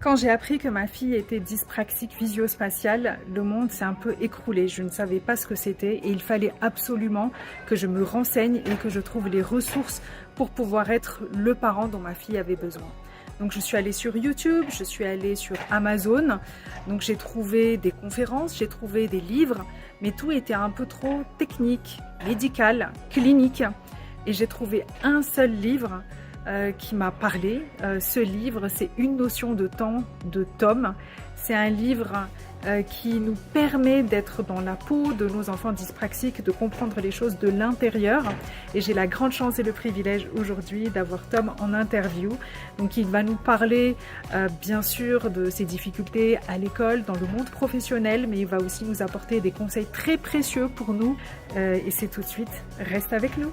Quand j'ai appris que ma fille était dyspraxique visuospatiale, le monde s'est un peu écroulé. Je ne savais pas ce que c'était et il fallait absolument que je me renseigne et que je trouve les ressources pour pouvoir être le parent dont ma fille avait besoin. Donc je suis allée sur YouTube, je suis allée sur Amazon, donc j'ai trouvé des conférences, j'ai trouvé des livres, mais tout était un peu trop technique, médical, clinique. Et j'ai trouvé un seul livre qui m'a parlé. Ce livre, c'est Une notion de temps de Tom. C'est un livre qui nous permet d'être dans la peau de nos enfants dyspraxiques, de comprendre les choses de l'intérieur. Et j'ai la grande chance et le privilège aujourd'hui d'avoir Tom en interview. Donc il va nous parler bien sûr de ses difficultés à l'école, dans le monde professionnel, mais il va aussi nous apporter des conseils très précieux pour nous. Et c'est tout de suite, reste avec nous.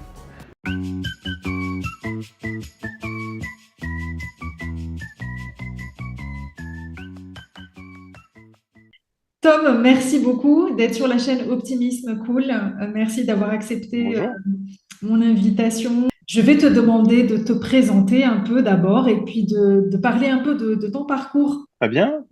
Tom, merci beaucoup d'être sur la chaîne Optimisme Cool. Merci d'avoir accepté Bonjour. mon invitation. Je vais te demander de te présenter un peu d'abord et puis de parler un peu de ton parcours. Très bien.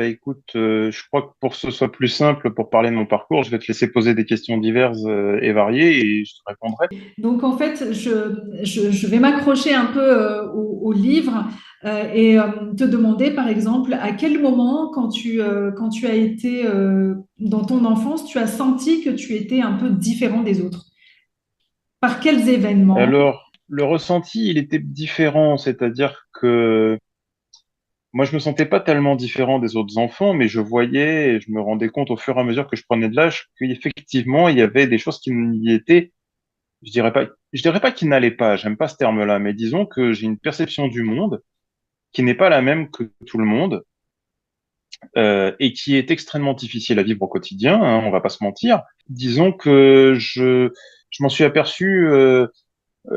Écoute, je crois que pour que ce soit plus simple pour parler de mon parcours, je vais te laisser poser des questions diverses et variées et je te répondrai. Donc en fait, je vais m'accrocher un peu au livre et te demander par exemple à quel moment quand tu as été dans ton enfance, tu as senti que tu étais un peu différent des autres. Par quels événements? Alors, le ressenti, il était différent, c'est-à-dire que moi, je me sentais pas tellement différent des autres enfants, mais je voyais et je me rendais compte au fur et à mesure que je prenais de l'âge qu'effectivement, il y avait des choses qui y étaient, je dirais pas qui n'allaient pas, j'aime pas ce terme-là, mais disons que j'ai une perception du monde qui n'est pas la même que tout le monde et qui est extrêmement difficile à vivre au quotidien, hein, on va pas se mentir. Disons que je m'en suis aperçu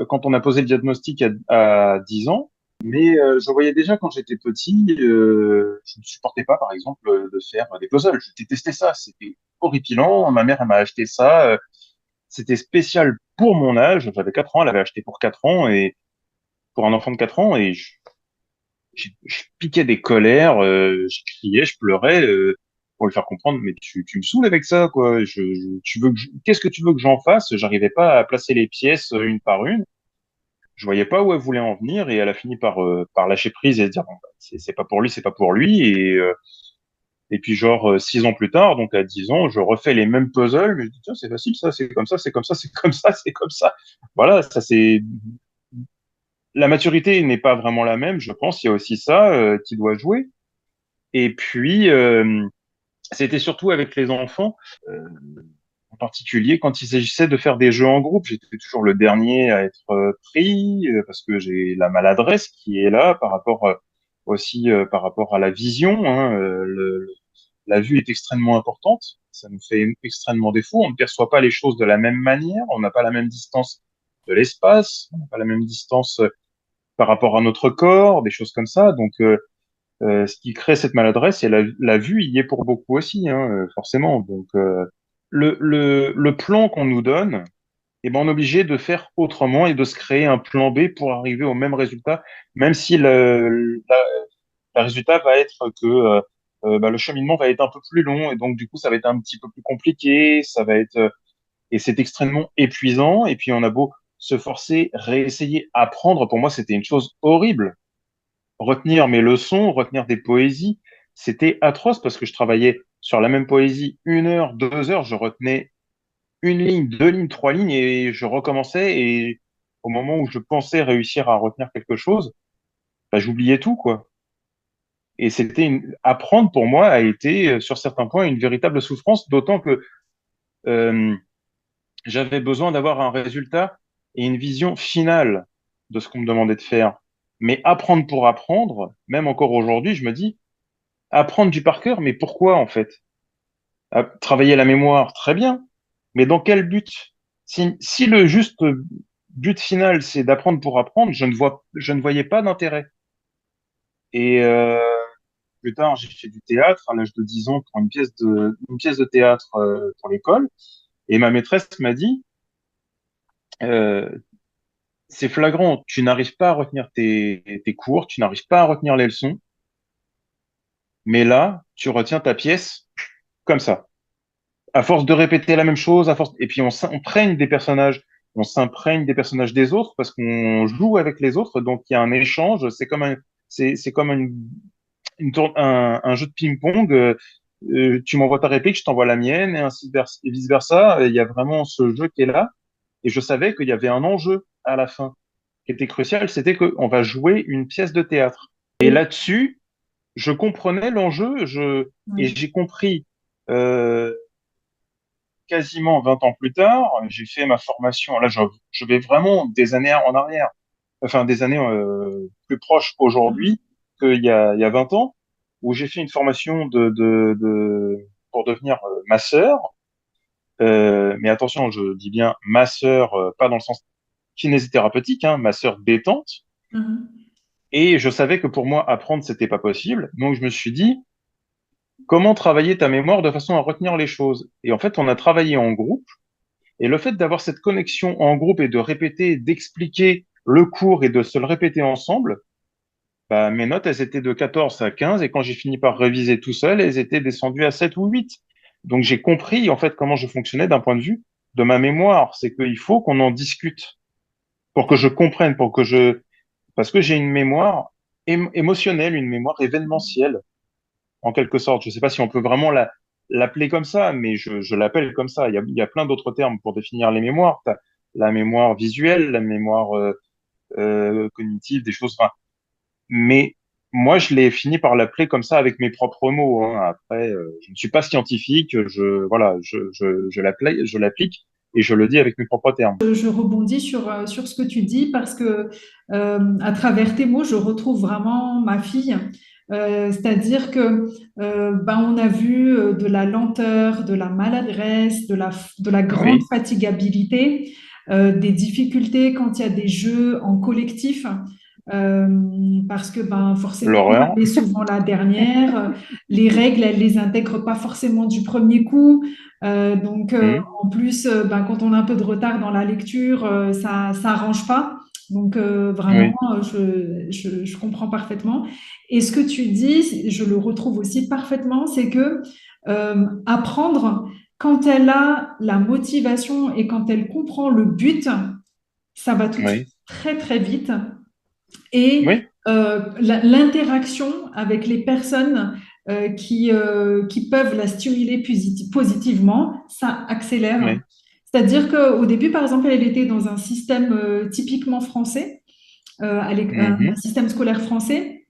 quand on a posé le diagnostic à 10 ans, mais je voyais déjà quand j'étais petit, je ne supportais pas, par exemple, de faire des puzzles. Je détestais ça, c'était horripilant. Ma mère, elle m'a acheté ça, c'était spécial pour mon âge. J'avais 4 ans, elle avait acheté pour 4 ans et pour un enfant de 4 ans, et je piquais des colères, je criais, je pleurais pour lui faire comprendre, mais tu me saoules avec ça, quoi. Tu veux qu'est-ce que tu veux que j'en fasse? J'arrivais pas à placer les pièces une par une. Je voyais pas où elle voulait en venir et elle a fini par lâcher prise et se dire bon, bah, c'est pas pour lui, c'est pas pour lui. Et puis genre 6 ans plus tard, donc à 10 ans, je refais les mêmes puzzles, mais je dis tiens c'est facile ça, c'est comme ça, c'est comme ça, c'est comme ça, c'est comme ça. Voilà, ça c'est la maturité n'est pas vraiment la même, je pense. Il y a aussi ça qui doit jouer. Et puis, c'était surtout avec les enfants, euh, en particulier quand il s'agissait de faire des jeux en groupe. J'étais toujours le dernier à être pris parce que j'ai la maladresse qui est là par rapport aussi par rapport à la vision. Hein, la vue est extrêmement importante. Ça nous fait extrêmement défaut. On ne perçoit pas les choses de la même manière. On n'a pas la même distance de l'espace. On n'a pas la même distance par rapport à notre corps, des choses comme ça. Donc, ce qui crée cette maladresse, et la vue y est pour beaucoup aussi, hein, forcément. Donc, le plan qu'on nous donne, eh ben, on est obligé de faire autrement et de se créer un plan B pour arriver au même résultat, même si le résultat va être que bah, le cheminement va être un peu plus long et donc du coup ça va être un petit peu plus compliqué, ça va être et c'est extrêmement épuisant. Et puis on a beau se forcer, réessayer, apprendre. Pour moi, c'était une chose horrible retenir mes leçons, retenir des poésies, c'était atroce parce que je travaillais sur la même poésie 1 heure, 2 heures, je retenais une ligne, deux lignes, trois lignes et je recommençais et au moment où je pensais réussir à retenir quelque chose, bah, j'oubliais tout, quoi. Et apprendre pour moi a été sur certains points une véritable souffrance, d'autant que euh, j'avais besoin d'avoir un résultat et une vision finale de ce qu'on me demandait de faire. Mais apprendre pour apprendre, même encore aujourd'hui, je me dis, apprendre du par cœur, mais pourquoi en fait? Travailler la mémoire, très bien, mais dans quel but? Si le juste but final, c'est d'apprendre pour apprendre, je ne voyais pas d'intérêt. Et plus tard, j'ai fait du théâtre à l'âge de 10 ans pour une pièce de théâtre pour l'école. Et ma maîtresse m'a dit, euh, c'est flagrant, tu n'arrives pas à retenir tes cours, tu n'arrives pas à retenir les leçons. Mais là, tu retiens ta pièce comme ça. À force de répéter la même chose, et puis on prenne des personnages, on s'imprègne des personnages des autres parce qu'on joue avec les autres, donc il y a un échange, c'est comme un jeu de ping-pong. Tu m'envoies ta réplique, je t'envoie la mienne, et ainsi et vice versa. Il y a vraiment ce jeu qui est là, et je savais qu'il y avait un enjeu à la fin qui était crucial, c'était qu'on va jouer une pièce de théâtre. Et Et- là-dessus, je comprenais l'enjeu, et ouais. j'ai compris. Euh, Quasiment 20 ans plus tard, j'ai fait ma formation. Là, je vais vraiment des années en arrière, enfin des années plus proches aujourd'hui il y a 20 ans, où j'ai fait une formation pour devenir masseur. Mais attention, je dis bien masseur, pas dans le sens kinésithérapeutique, hein, masseur détente. Mhm. Et je savais que pour moi, apprendre, c'était pas possible. Donc, je me suis dit, comment travailler ta mémoire de façon à retenir les choses? Et en fait, on a travaillé en groupe. Et le fait d'avoir cette connexion en groupe et de répéter, d'expliquer le cours et de se le répéter ensemble, bah, mes notes, elles étaient de 14 à 15 et quand j'ai fini par réviser tout seul, elles étaient descendues à 7 ou 8. Donc j'ai compris en fait comment je fonctionnais d'un point de vue de ma mémoire. C'est qu'il faut qu'on en discute pour que je comprenne, parce que j'ai une mémoire émotionnelle, une mémoire événementielle en quelque sorte. Je ne sais pas si on peut vraiment l'appeler comme ça, mais je l'appelle comme ça. Il y a plein d'autres termes pour définir les mémoires. T'as la mémoire visuelle, la mémoire cognitive, des choses. Enfin, mais moi, je l'ai fini par l'appeler comme ça avec mes propres mots, hein. Après, je ne suis pas scientifique. Voilà, je l'applique et je le dis avec mes propres termes. Je rebondis sur ce que tu dis parce que à travers tes mots, je retrouve vraiment ma fille. C'est-à-dire que ben, on a vu de la lenteur, de la maladresse, de la grande Oui, fatigabilité, des difficultés quand il y a des jeux en collectif. euh, Parce que ben, forcément, l'horreur. elle est souvent la dernière. Les règles, elle les intègre pas forcément du premier coup. Donc, Hmm, en plus, ben, quand on a un peu de retard dans la lecture, ça arrange pas. Donc, vraiment, oui, je comprends parfaitement. Et ce que tu dis, je le retrouve aussi parfaitement, c'est que apprendre, quand elle a la motivation et quand elle comprend le but, ça va tout de suite oui, très, très vite. Et oui, l'interaction avec les personnes qui peuvent la stimuler positivement, ça accélère. oui. C'est-à-dire qu'au début, par exemple, elle était dans un système typiquement français, un Mhm. système scolaire français,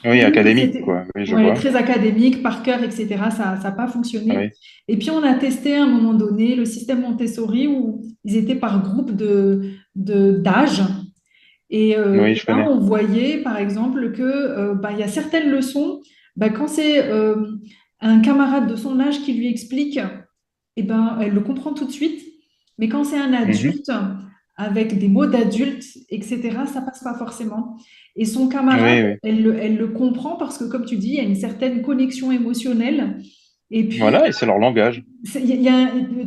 Oui, où académique, c'était quoi. Oui, je ouais, vois. très académique, par cœur, etc. Ça n'a pas fonctionné. Oui, Et puis, on a testé à un moment donné le système Montessori où ils étaient par groupe d'âge. oui, Et je là, connais. on voyait, par exemple, que bah, il y a certaines leçons, bah, quand c'est un camarade de son âge qui lui explique, eh ben, elle le comprend tout de suite. Mais quand c'est un Mhm. adulte, avec des mots d'adulte, etc., ça passe pas forcément. Et son Oui, camarade, oui. elle le comprend parce que, comme tu dis, il y a une certaine connexion émotionnelle. Et puis, Voilà, et c'est leur langage.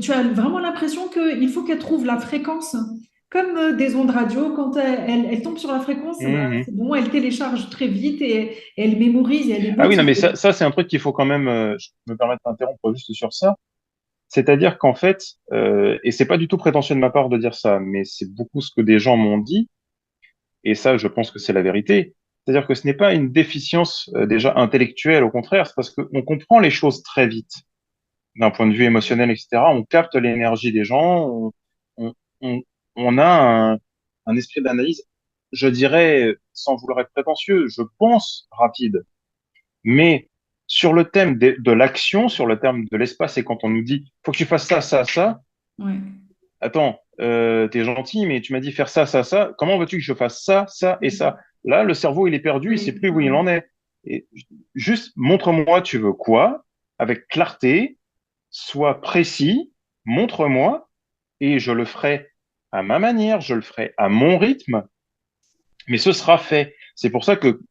tu as vraiment l'impression qu'il faut qu'elle trouve la fréquence. Comme des ondes radio, quand elle tombe sur la fréquence, bah, Mhm. c'est bon, elle télécharge très vite et elle mémorise et elle est Ah oui, non, mais motivée. ça c'est un truc qu'il faut quand même, je me permettre d'interrompre juste sur ça. C'est-à-dire qu'en fait, et c'est pas du tout prétentieux de ma part de dire ça, mais c'est beaucoup ce que des gens m'ont dit, et ça, je pense que c'est la vérité. C'est-à-dire que ce n'est pas une déficience déjà intellectuelle, au contraire, c'est parce qu'on comprend les choses très vite, d'un point de vue émotionnel, etc. On capte l'énergie des gens, on, on, on a un esprit d'analyse, je dirais, sans vouloir être prétentieux, je pense rapide. Mais sur le thème de l'action, sur le thème de l'espace, et quand on nous dit, faut que tu fasses ça, ça, ça, Ouais. attends, t'es gentil, mais tu m'as dit faire ça, ça, ça, comment veux-tu que je fasse ça, ça et ça? Là, le cerveau, il est perdu, il sait Oui, plus où il ouais. en est. Et juste, montre-moi, tu veux quoi, avec clarté, sois précis, montre-moi, et je le ferai à ma manière, je le ferai à mon rythme, mais ce sera fait. C'est pour ça que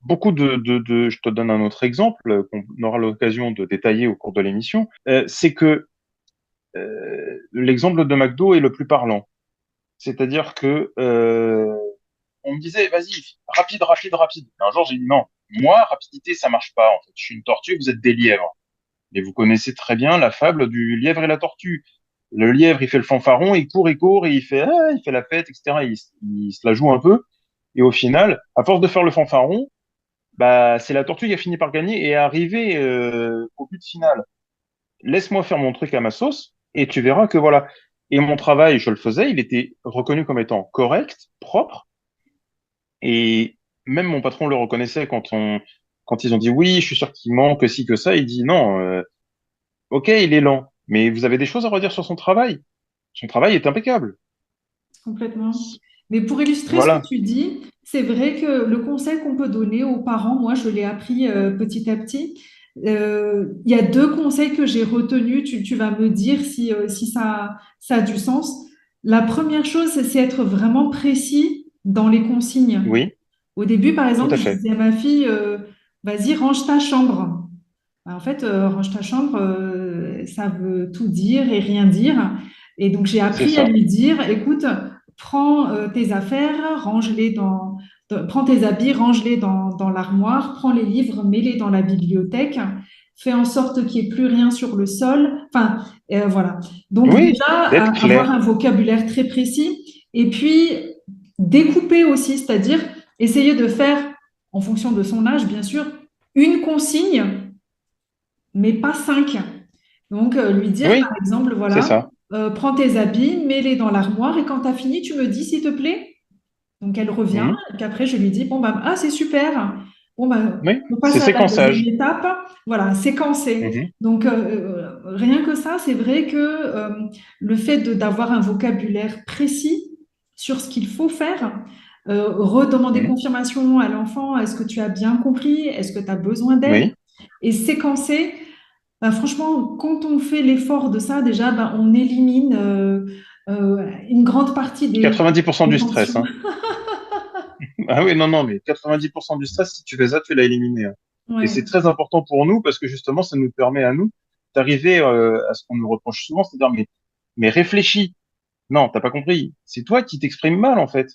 beaucoup je te donne un autre exemple qu'on aura l'occasion de détailler au cours de l'émission, c'est que l'exemple de McDo est le plus parlant. C'est-à-dire que on me disait, vas-y, rapide, rapide, rapide. Et un jour, j'ai dit non. Moi, rapidité, ça marche pas. En fait, je suis une tortue, vous êtes des lièvres. Et vous connaissez très bien la fable du lièvre et la tortue. Le lièvre, il fait le fanfaron, il court, et il fait la fête, etc. Il se la joue un peu. Et au final, à force de faire le fanfaron, bah, c'est la tortue qui a fini par gagner et est arrivée au but final. Laisse-moi faire mon truc à ma sauce et tu verras que voilà. Et mon travail, je le faisais, il était reconnu comme étant correct, propre. Et même mon patron le reconnaissait quand ils ont dit oui, je suis sûr qu'il manque ci que ça. Il dit non, ok, il est lent, mais vous avez des choses à redire sur son travail. Son travail est impeccable. Complètement. Mais pour illustrer ce que Voilà. tu dis, c'est vrai que le conseil qu'on peut donner aux parents, moi je l'ai appris petit à petit. Il y a deux conseils que j'ai retenus. Tu vas me dire si ça a du sens. La première chose, c'est être vraiment précis dans les consignes. Oui, Au début, par tout exemple, à je fait. disais à ma fille, vas-y, range ta chambre. En fait, range ta chambre, ça veut tout dire et rien dire. Et donc, j'ai C'est appris à ça. lui dire, écoute, prends tes affaires, range-les prends tes habits, range-les dans l'armoire, prends les livres, mets-les dans la bibliothèque, fais en sorte qu'il n'y ait plus rien sur le sol. Enfin, voilà. Donc, Oui, déjà, d'être avoir clair. un vocabulaire très précis. Et puis, découper aussi, c'est-à-dire essayer de faire, en fonction de son âge, bien sûr, une consigne mais pas cinq. Donc, lui dire, par Oui, exemple, c'est voilà, ça. prends tes habits, mets-les dans l'armoire et quand tu as fini, tu me dis s'il te plaît. Donc, elle revient Mhm. et puis après, je lui dis, bon, bah, ah, c'est super. Bon, bah, Oui, on passe c'est à la deuxième séquençage. étape. Voilà, séquencer. Mhm. Donc, rien que ça, c'est vrai que le fait d'avoir un vocabulaire précis sur ce qu'il faut faire, redemander Mhm. confirmation à l'enfant, est-ce que tu as bien compris? Est-ce que tu as besoin d'aide? Oui, Et séquencer, bah, franchement, quand on fait l'effort de ça, déjà, bah, on élimine une grande partie 90% des du tensions. stress, hein. Ah oui, non, non, mais 90% du stress, si tu fais ça, tu l'as éliminé, hein. Et Ouais. c'est très important pour nous parce que justement, ça nous permet à nous d'arriver à ce qu'on nous reproche souvent, c'est-à-dire, mais réfléchis. Non, t'as pas compris. C'est toi qui t'exprimes mal, en fait.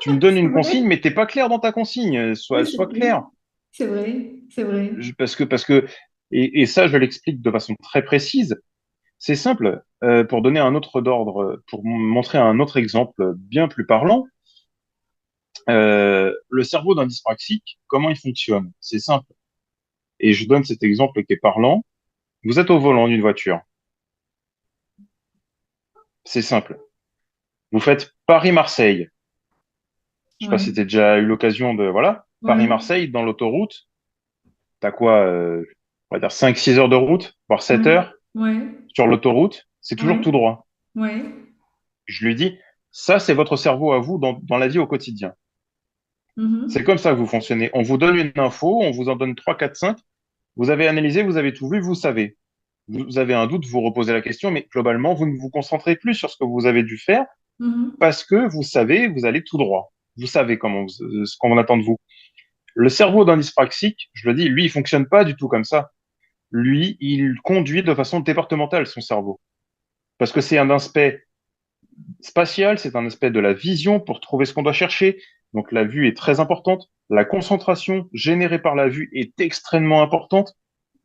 Tu me donnes C'est une consigne, vrai? mais t'es pas clair dans ta consigne. Oui, Sois clair. oui. C'est vrai, c'est vrai. Parce que, et ça, je l'explique de façon très précise. C'est simple. Pour donner un autre d'ordre, pour montrer un autre exemple bien plus parlant, le cerveau d'un dyspraxique, comment il fonctionne? C'est simple. Et je donne cet exemple qui est parlant. Vous êtes au volant d'une voiture. C'est simple. Vous faites Paris-Marseille. Je sais pas Ouais, si tu as déjà eu l'occasion de, voilà, ouais, Paris-Marseille, dans l'autoroute, t'as quoi, on va dire 5-6 heures de route, voire 7 ouais, heures ouais, sur l'autoroute, c'est toujours ouais, tout droit. ouais. Je lui dis, ça, c'est votre cerveau à vous dans la vie au quotidien. C'est Mhm, comme ça que vous fonctionnez. On vous donne une info, on vous en donne 3, 4, 5. Vous avez analysé, vous avez tout vu, vous savez. Vous avez un doute, vous reposez la question, mais globalement, vous ne vous concentrez plus sur ce que vous avez dû faire mhm, parce que vous savez, vous allez tout droit. Vous savez ce qu'on attend de vous. Le cerveau d'un dyspraxique, je le dis, lui, il fonctionne pas du tout comme ça. Lui, il conduit de façon départementale son cerveau. Parce que c'est un aspect spatial, c'est un aspect de la vision pour trouver ce qu'on doit chercher. Donc la vue est très importante. La concentration générée par la vue est extrêmement importante.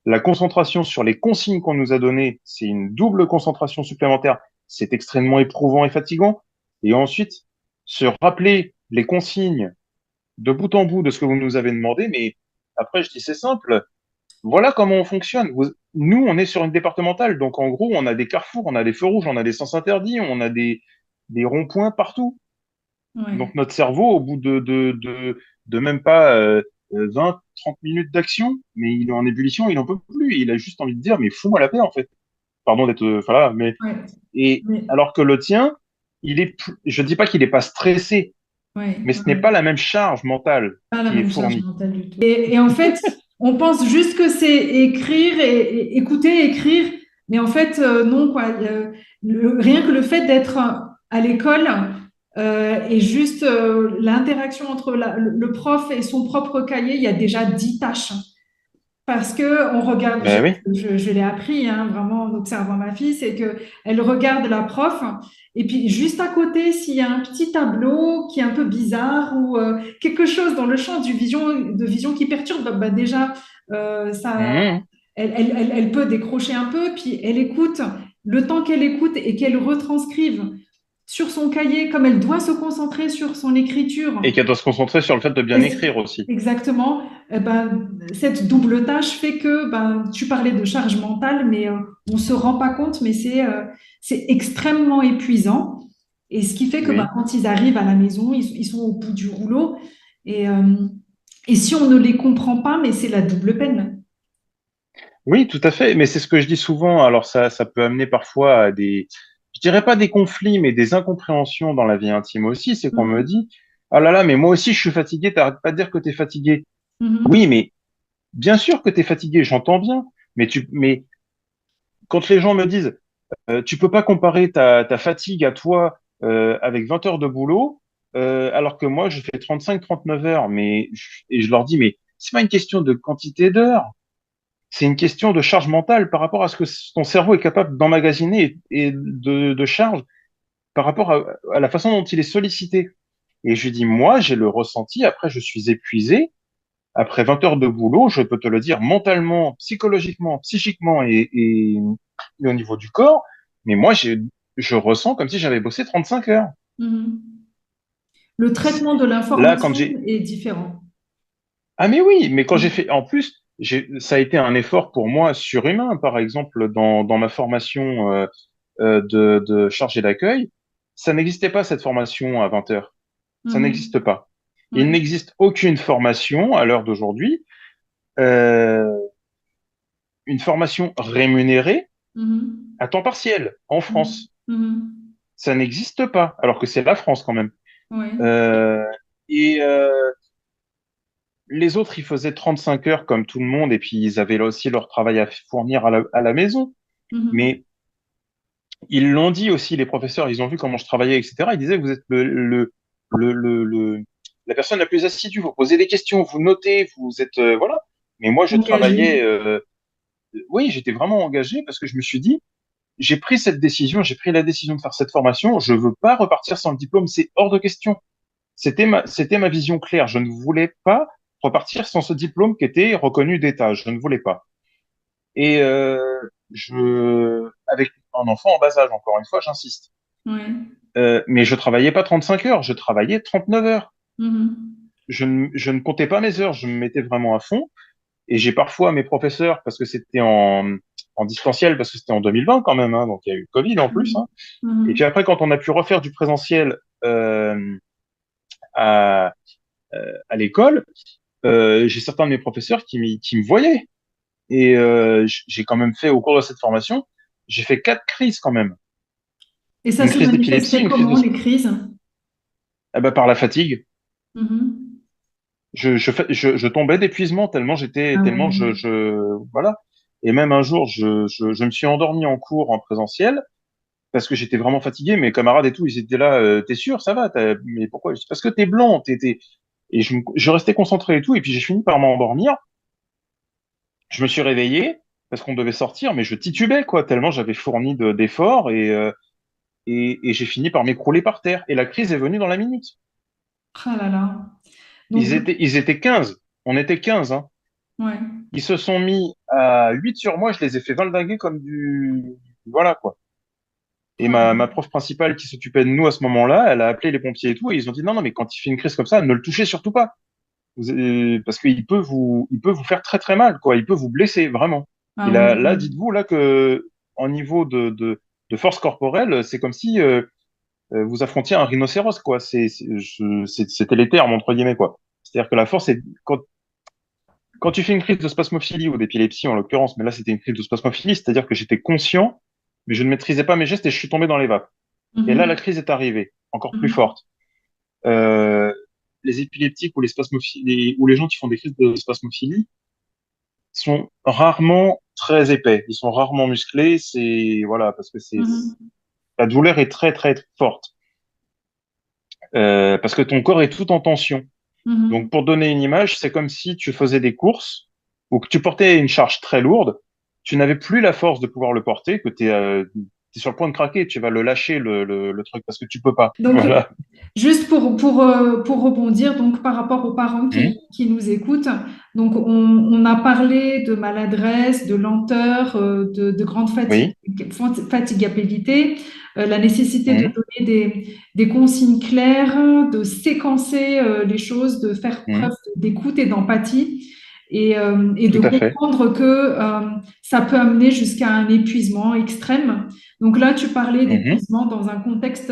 La concentration sur les consignes qu'on nous a données, c'est une double concentration supplémentaire. C'est extrêmement éprouvant et fatigant. Et ensuite, se rappeler les consignes de bout en bout de ce que vous nous avez demandé. Mais après, je dis, c'est simple. Voilà comment on fonctionne. Nous, on est sur une départementale. Donc, en gros, on a des carrefours, on a des feux rouges, on a des sens interdits, on a des ronds-points partout. ouais. Donc, notre cerveau, au bout de même pas 20, 30 minutes d'action, mais il est en ébullition, il n'en peut plus. Il a juste envie de dire, mais fous-moi la paix, en fait. Pardon d'être, voilà, mais, Ouais, et mais, alors que le tien, je dis pas qu'il est pas stressé, ouais, mais ce n'est ouais. pas la même charge mentale Pas la qui est même charge fournie. mentale du tout. Et en fait, on pense juste que c'est écrire et écouter, écrire, mais en fait, non, quoi. Rien que le fait d'être à l'école et juste l'interaction entre le prof et son propre cahier, il y a déjà 10 tâches. Parce que on regarde, Ben oui. je l'ai appris hein, vraiment en observant ma fille, c'est que elle regarde la prof et puis juste à côté, s'il y a un petit tableau qui est un peu bizarre ou quelque chose dans le champ de vision qui perturbe, bah, déjà ça, Mhm. elle peut décrocher un peu, puis elle écoute. Le temps qu'elle écoute et qu'elle retranscrive sur son cahier, comme elle doit se concentrer sur son écriture. Et qu'elle doit se concentrer sur le fait de bien écrire aussi. Exactement. Eh ben, cette double tâche fait que ben, tu parlais de charge mentale, mais on ne se rend pas compte, mais c'est extrêmement épuisant. Et ce qui fait que ben, Oui. quand ils arrivent à la maison, ils sont au bout du rouleau. Et, euh, et si on ne les comprend pas, mais c'est la double peine. Oui, tout à fait. Mais c'est ce que je dis souvent. Alors ça peut amener parfois à des, je dirais pas des conflits, mais des incompréhensions dans la vie intime aussi. C'est qu'on me Mhm. dit, ah là là, mais moi aussi je suis fatigué. T'arrêtes pas de dire que t'es fatigué. Oui, Mhm. mais bien sûr que t'es fatigué. J'entends bien. Mais quand les gens me disent, tu peux pas comparer ta fatigue à toi avec 20 heures de boulot, alors que moi je fais 35-39 heures. Et je leur dis, mais c'est pas une question de quantité d'heures. C'est une question de charge mentale par rapport à ce que ton cerveau est capable d'emmagasiner et de charge par rapport à la façon dont il est sollicité. Et je lui dis, moi, j'ai le ressenti, après, je suis épuisé. Après 20 heures de boulot, je peux te le dire mentalement, psychologiquement, psychiquement et au niveau du corps. Mais moi, je ressens comme si j'avais bossé 35 heures. Mhm. Le traitement de Là, quand l'information j'ai, est différent. ah, mais oui, mais quand j'ai Mhm. fait, en plus, ça a été un effort pour moi surhumain, par exemple, dans ma formation, de chargé d'accueil, ça n'existait pas cette formation à 20 heures. Ça Mhm. n'existe pas. Il Ouais. n'existe aucune formation à l'heure d'aujourd'hui, euh, une formation rémunérée Mhm. à temps partiel en Mhm. France. Mhm. Ça n'existe pas, alors que c'est la France quand même. Ouais. Euh, et les autres, ils faisaient 35 heures comme tout le monde, et puis ils avaient là aussi leur travail à fournir à la maison. Mhm. Mais ils l'ont dit aussi, les professeurs, ils ont vu comment je travaillais, etc. Ils disaient que vous êtes la personne la plus assidue, vous posez des questions, vous notez, vous êtes, voilà. Mais moi, je Engagé. travaillais, oui, j'étais vraiment engagé parce que je me suis dit, j'ai pris cette décision, j'ai pris la décision de faire cette formation, je veux pas repartir sans le diplôme, c'est hors de question. C'était ma vision claire. Je ne voulais pas repartir sans ce diplôme qui était reconnu d'État. Je ne voulais pas. Et avec un enfant en bas âge, encore une fois, j'insiste. Ouais. Mais je travaillais pas 35 heures, je travaillais 39 heures. Mhm. Je ne comptais pas mes heures, je me mettais vraiment à fond. Et j'ai parfois mes professeurs, parce que c'était en distanciel, parce que c'était en 2020 quand même, hein, donc il y a eu le Covid en plus. Hein. Mhm. Et puis Mhm. après, quand on a pu refaire du présentiel à, à l'école, j'ai certains de mes professeurs qui me voyaient. Et j'ai quand même fait, au cours de cette formation, j'ai fait 4 crises quand même. Et ça Une se crise d'épilepsie, manifestait une crise de... comment, les crises? Ah bah, par la fatigue. Mhm. Je tombais d'épuisement Ah tellement ouais. voilà. Et même un jour, je me suis endormi en cours en présentiel parce que j'étais vraiment fatigué. Mes camarades et tout, ils étaient là, t'es sûr, ça va, mais pourquoi? Je dis, parce que t'es blanc, et je restais concentré et tout. Et puis j'ai fini par m'endormir. Je me suis réveillé parce qu'on devait sortir, mais je titubais, quoi, tellement j'avais fourni d'efforts et j'ai fini par m'écrouler par terre. Et la crise est venue dans la minute. Ah là là. Donc, Ils étaient 15. On était 15, hein. ouais. Ils se sont mis à 8 sur moi, je les ai fait valdinguer comme du... Voilà, quoi. Et Ah, ma prof principale qui s'occupait de nous à ce moment-là, elle a appelé les pompiers et tout, et ils ont dit non, non, mais quand il fait une crise comme ça, ne le touchez surtout pas. Parce il peut vous faire très très mal, quoi. Il peut vous blesser, vraiment. Et ah ouais. là dites-vous là que, en niveau de force corporelle, c'est comme si vous affrontiez un rhinocéros, quoi. C'était les termes, entre guillemets, quoi. C'est-à-dire que la force est, quand tu fais une crise de spasmophilie ou d'épilepsie en l'occurrence, mais là c'était une crise de spasmophilie, c'est-à-dire que j'étais conscient, mais je ne maîtrisais pas mes gestes et je suis tombé dans les vapes. Et là, la Mhm. crise est arrivée, encore plus Mhm. forte. Euh, les épileptiques ou les spasmophiles, ou les gens qui font des crises de spasmophilie sont rarement très épais, ils sont rarement musclés, c'est voilà parce que c'est Mhm. la douleur est très très forte parce que ton corps est tout en tension. Donc Mhm. pour donner une image, c'est comme si tu faisais des courses ou que tu portais une charge très lourde, tu n'avais plus la force de pouvoir le porter, que tu es, sur le point de craquer, tu vas le lâcher le truc parce que tu peux pas. Donc, Voilà. juste pour rebondir, donc par rapport aux parents Mhm. qui nous écoutent, donc on a parlé de maladresse, de lenteur, de grande Oui. fatigabilité, la nécessité de Mhm. donner des consignes claires, de séquencer les choses, de faire preuve Mhm. d'écoute et d'empathie, et de Tout à fait. comprendre que ça peut amener jusqu'à un épuisement extrême. Donc là, tu parlais Mhm. d'épuisement dans un contexte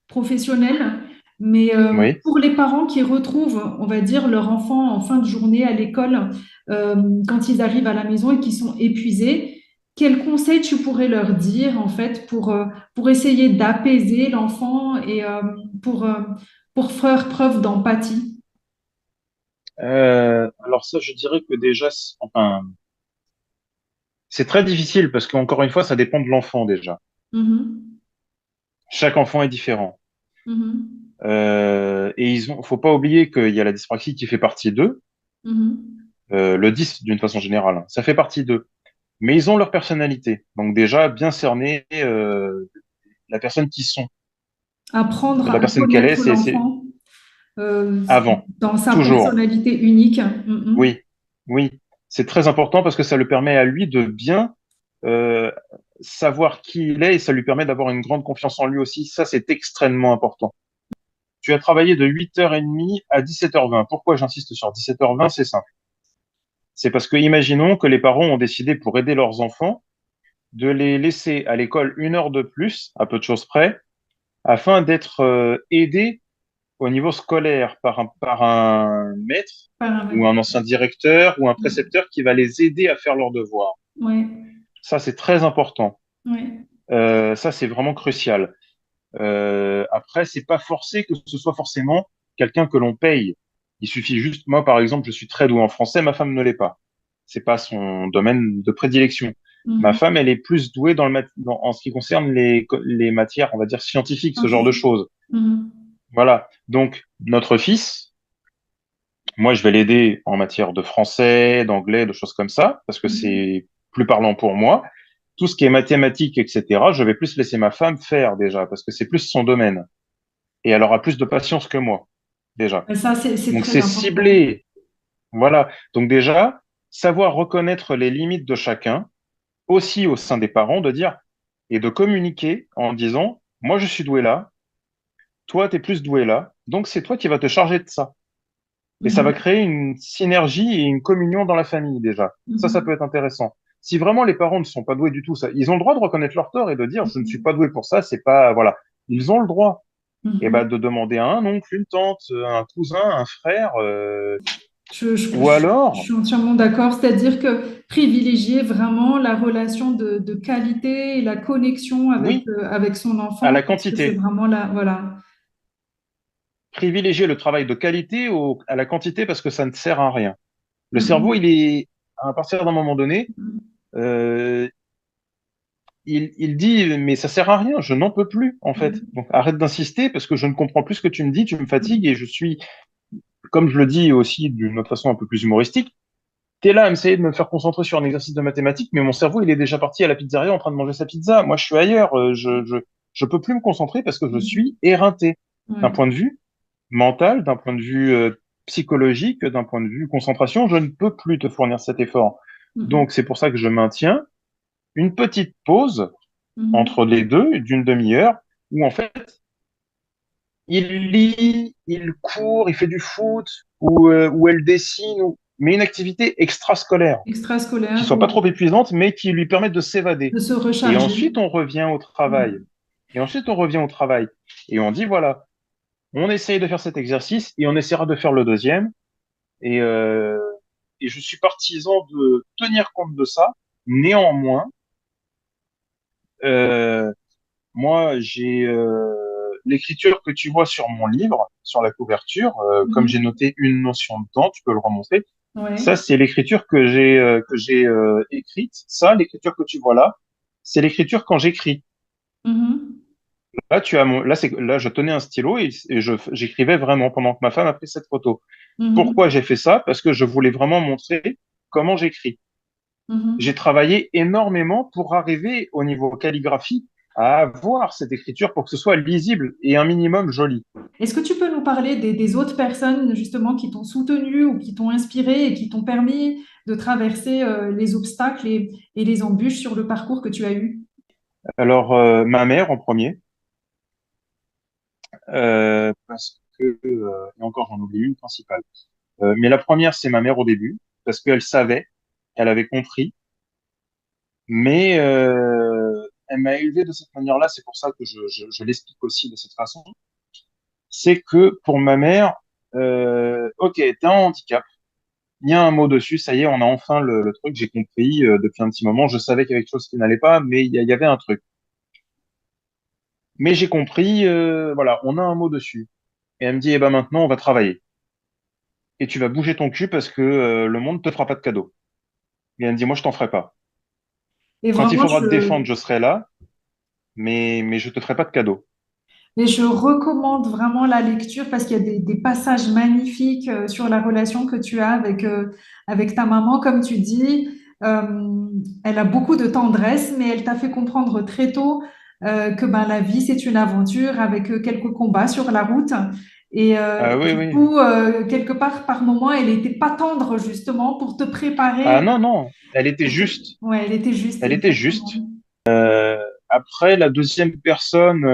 professionnel, mais Oui. pour les parents qui retrouvent, on va dire, leur enfant en fin de journée à l'école, euh, quand ils arrivent à la maison et qu'ils sont épuisés, quels conseils tu pourrais leur dire en fait pour essayer d'apaiser l'enfant et pour faire preuve d'empathie? Alors ça, je dirais que déjà, enfin, c'est très difficile parce qu'encore une fois, ça dépend de l'enfant déjà. Mhm. Chaque enfant est différent. Mhm. Et faut pas oublier qu'il y a la dyspraxie qui fait partie d'eux, Mhm. le 10 d'une façon générale, hein. Ça fait partie d'eux. Mais ils ont leur personnalité. Donc déjà, bien cerner la personne qui sont, Apprendre la à personne qu'elle est, connaître c'est l'enfant euh, avant, dans sa toujours. personnalité unique. Mhm. Oui, oui. C'est très important parce que ça le permet à lui de bien euh, savoir qui il est et ça lui permet d'avoir une grande confiance en lui aussi. Ça, c'est extrêmement important. Tu as travaillé de 8h30 à 17h20. Pourquoi j'insiste sur 17h20? C'est simple. C'est parce que imaginons que les parents ont décidé pour aider leurs enfants de les laisser à l'école 1 heure de plus, à peu de choses près, afin d'être aidés au niveau scolaire par un maître ou un ancien directeur ou un précepteur qui va les aider à faire leurs devoirs. Ouais, Ça, c'est très important. ouais. Ça, c'est vraiment crucial. Après, c'est pas forcé que ce soit forcément quelqu'un que l'on paye. Il suffit juste, moi, par exemple, je suis très doué en français, ma femme ne l'est pas. C'est pas son domaine de prédilection. Ma Mhm. femme, elle est plus douée en ce qui concerne les matières, on va dire, scientifiques, ce genre de Scientifique. choses. Mhm. Voilà. Donc, notre fils, moi, je vais l'aider en matière de français, d'anglais, de choses comme ça, parce que Mhm. c'est plus parlant pour moi. Tout ce qui est mathématiques, etc., je vais plus laisser ma femme faire déjà, parce que c'est plus son domaine. Et elle aura plus de patience que moi, déjà. Et ça, c'est Donc, très c'est important. ciblé. Voilà. Donc, déjà, savoir reconnaître les limites de chacun, aussi au sein des parents, de dire et de communiquer en disant, moi, je suis doué là, toi, tu es plus doué là, donc c'est toi qui vas te charger de ça. Et ça va Mhm. créer une synergie et une communion dans la famille déjà. Ça peut Mhm. être intéressant. Si vraiment les parents ne sont pas doués du tout, ça, ils ont le droit de reconnaître leur tort et de dire je ne suis pas doué pour ça, c'est pas voilà. Ils ont le droit. Et ben Mhm. de demander à un oncle, une tante, un cousin, un frère, ou Je alors suis entièrement d'accord. C'est-à-dire que privilégier vraiment la relation de qualité et la connexion oui, avec son à enfant, la parce que c'est quantité. vraiment là, voilà. Privilégier le travail de qualité à la quantité parce que ça ne sert à rien. Le cerveau, Mhm. il est à partir d'un moment donné, euh, il dit, mais ça sert à rien, je n'en peux plus, en fait. Mhm. Donc arrête d'insister parce que je ne comprends plus ce que tu me dis, tu me fatigues Mhm. et je suis, comme je le dis aussi d'une autre façon un peu plus humoristique, t'es là à essayer de me faire concentrer sur un exercice de mathématiques, mais mon cerveau, il est déjà parti à la pizzeria en train de manger sa pizza. Moi, je suis ailleurs, je peux plus me concentrer parce que je Mhm. suis éreinté d'un Ouais. point de vue mental, d'un point de vue psychologique, d'un point de vue concentration, je ne peux plus te fournir cet effort. Mhm. Donc, c'est pour ça que je maintiens une petite pause entre Mhm. les deux d'une demi-heure où en fait il lit, il court, il fait du foot ou elle dessine mais une activité extrascolaire qui Extrascolaire soit pas ou trop épuisante mais qui lui permette de s'évader. de se Et recharger. ensuite on revient au travail. Mhm. Et ensuite on revient au travail et on dit voilà, on essaye de faire cet exercice et on essaiera de faire le deuxième et euh, et je suis partisan de tenir compte de ça. Néanmoins, euh, moi, j'ai l'écriture que tu vois sur mon livre, sur la couverture, comme j'ai Mhm. noté une notion de temps, tu peux le remontrer. Ça, Ouais. c'est l'écriture que j'ai écrite. Ça, l'écriture que tu vois là, c'est l'écriture quand j'écris. Mhm. Là, là, je tenais un stylo et j'écrivais vraiment pendant que ma femme a pris cette photo. Mhm. Pourquoi j'ai fait ça? Parce que je voulais vraiment montrer. comment j'écris. J'ai Mhm. travaillé énormément pour arriver au niveau calligraphie à avoir cette écriture pour que ce soit lisible et un minimum joli. Est-ce que tu peux nous parler des autres personnes justement qui t'ont soutenu ou qui t'ont inspiré et qui t'ont permis de traverser les obstacles et les embûches sur le parcours que tu as eu? Alors, ma mère en premier, parce que, et encore j'en oublie une principale. Mais la première, c'est ma mère au début, parce qu'elle savait, elle avait compris, mais elle m'a élevé de cette manière-là, c'est pour ça que je l'explique aussi de cette façon. C'est que pour ma mère, ok, t'as un handicap, il y a un mot dessus, ça y est, on a enfin le truc, j'ai compris depuis un petit moment, je savais qu'il y avait quelque chose qui n'allait pas, mais il y avait un truc. Mais j'ai compris, voilà, on a un mot dessus. Et elle me dit, eh ben maintenant, on va travailler. Et tu vas bouger ton cul parce que le monde te fera pas de cadeau. Et elle me dit, moi, je t'en ferai pas. Et Quand il vraiment, faudra te défendre, je serai là, mais je te ferai pas de cadeau. mais je recommande vraiment la lecture parce qu'il y a des passages magnifiques sur la relation que tu as avec ta maman. Comme tu dis, elle a beaucoup de tendresse, mais elle t'a fait comprendre très tôt que ben, la vie, c'est une aventure avec quelques combats sur la route. Ah oui, Du oui. coup, quelque part, par moment, elle n'était pas tendre justement pour te Ah préparer. non, non, elle était juste. Ouais, elle était juste, Elle était exactement. juste. Après, la deuxième personne,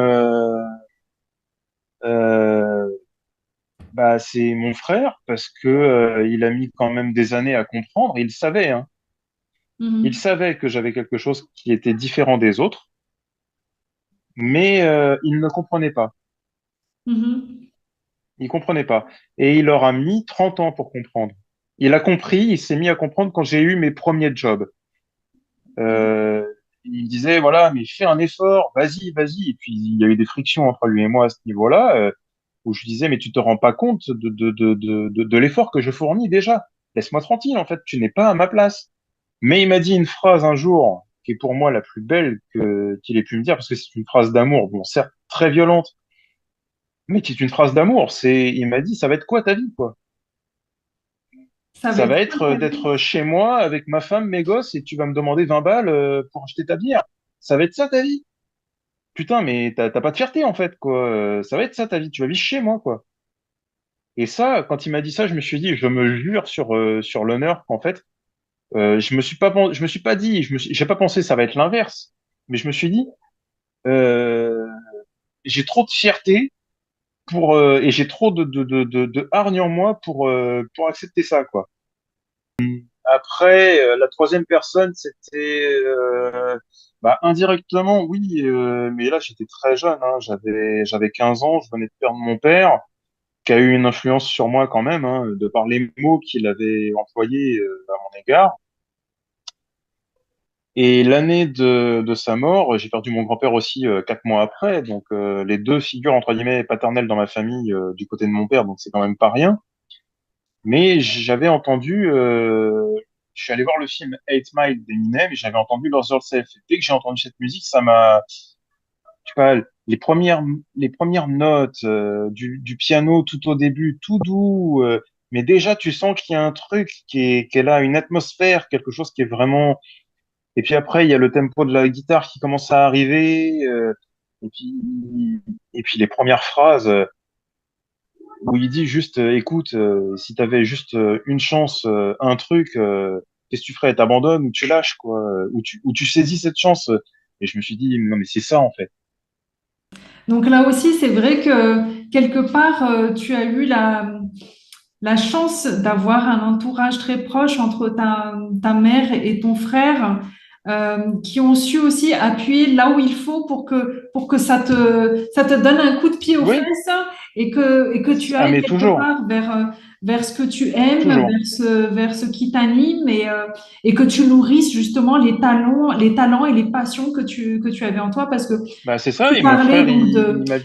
euh, bah, c'est mon frère parce que il a mis quand même des années à comprendre. Il savait, hein. Il Mhm. savait que j'avais quelque chose qui était différent des autres, mais il ne comprenait pas. Mhm. Il comprenait pas. Et il leur a mis 30 ans pour comprendre. Il a compris, il s'est mis à comprendre quand j'ai eu mes premiers jobs. Euh, il me disait, voilà, mais fais un effort, vas-y, vas-y. Et puis, il y a eu des frictions entre lui et moi à ce niveau-là, où je disais, mais tu te rends pas compte de l'effort que je fournis déjà. Laisse-moi tranquille, en fait, tu n'es pas à ma place. Mais il m'a dit une phrase un jour, qui est pour moi la plus belle qu'il ait pu me dire, parce que c'est une phrase d'amour, bon, certes, très violente, mais qui est une phrase d'amour. Il m'a dit, ça va être quoi ta vie, quoi? Ça va Ça être va quoi, être ta vie? d'être chez moi avec ma femme, mes gosses, et tu vas me demander 20 balles pour acheter ta bière. Ça va être ça ta vie. Putain, mais t'as pas de fierté en fait, quoi. Ça va être ça ta vie. Tu vas vivre chez moi, quoi. Et ça, quand il m'a dit ça, je me suis dit, je me jure sur l'honneur qu'en fait, je me suis pas dit, j'ai pas pensé ça va être l'inverse. Mais je me suis dit, euh, j'ai trop de fierté et j'ai trop de hargne en moi pour accepter ça, quoi. Après, la troisième personne, c'était bah, indirectement, oui, mais là j'étais très jeune, hein, j'avais 15 ans, je venais de perdre mon père, qui a eu une influence sur moi quand même, hein, de par les mots qu'il avait employés à mon égard. Et l'année de sa mort, j'ai perdu mon grand-père aussi 4 mois après, donc les deux figures entre guillemets paternelles dans ma famille du côté de mon père, donc c'est quand même pas rien. Mais j'avais entendu, je suis allé voir le film Eight Mile d'Eminem et j'avais entendu Lose Yourself. Et dès que j'ai entendu cette musique, ça m'a, je sais pas, les premières notes du piano tout au début, tout doux, mais déjà tu sens qu'il y a un truc qui est là, une atmosphère, quelque chose qui est vraiment. Et puis après, il y a le tempo de la guitare qui commence à arriver, et puis et puis les premières phrases. Où il dit juste, écoute, si tu avais juste une chance, un truc, qu'est-ce que tu ferais? T'abandonnes ou tu lâches, quoi, ou tu saisis cette chance. Et je me suis dit, non, mais c'est ça, en fait. Donc là aussi, c'est vrai que quelque part, tu as eu la chance d'avoir un entourage très proche entre ta mère et ton frère qui ont su aussi appuyer là où il faut pour que ça te donne un coup de pied aux Oui, fesses et que tu ah, ailles mais quelque toujours, part vers ce que tu aimes, toujours. vers ce qui t'anime et que tu nourrisses justement les talents et les passions que tu avais en toi parce que Bah, c'est ça, tu et mon parlais frère, donc il m'a,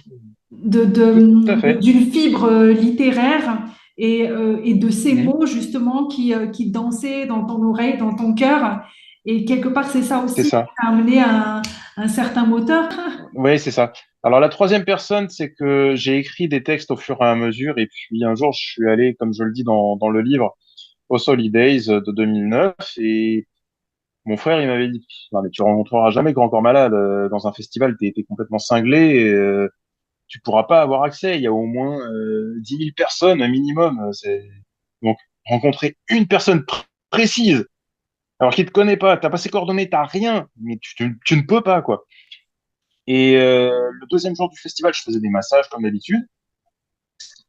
tout à fait. d'une fibre littéraire et de ces Mhm. mots justement qui dansaient dans ton oreille, dans ton cœur. Et quelque part, c'est ça C'est aussi qui ça. t'a amené à un certain moteur. Oui, c'est ça. Alors, la troisième personne, c'est que j'ai écrit des textes au fur et à mesure, et puis un jour, je suis allé, comme je le dis dans le livre, au Solidays de 2009 et mon frère, il m'avait dit, non, mais tu rencontreras jamais Grand Corps Malade dans un festival, t'es complètement cinglé, tu pourras pas avoir accès. Il y a au moins 10 000 personnes un minimum. Donc, rencontrer une personne précise, alors qu'il te connaît pas, t'as pas ses coordonnées, t'as rien, mais tu ne peux pas, quoi. Et le deuxième jour du festival, je faisais des massages comme d'habitude.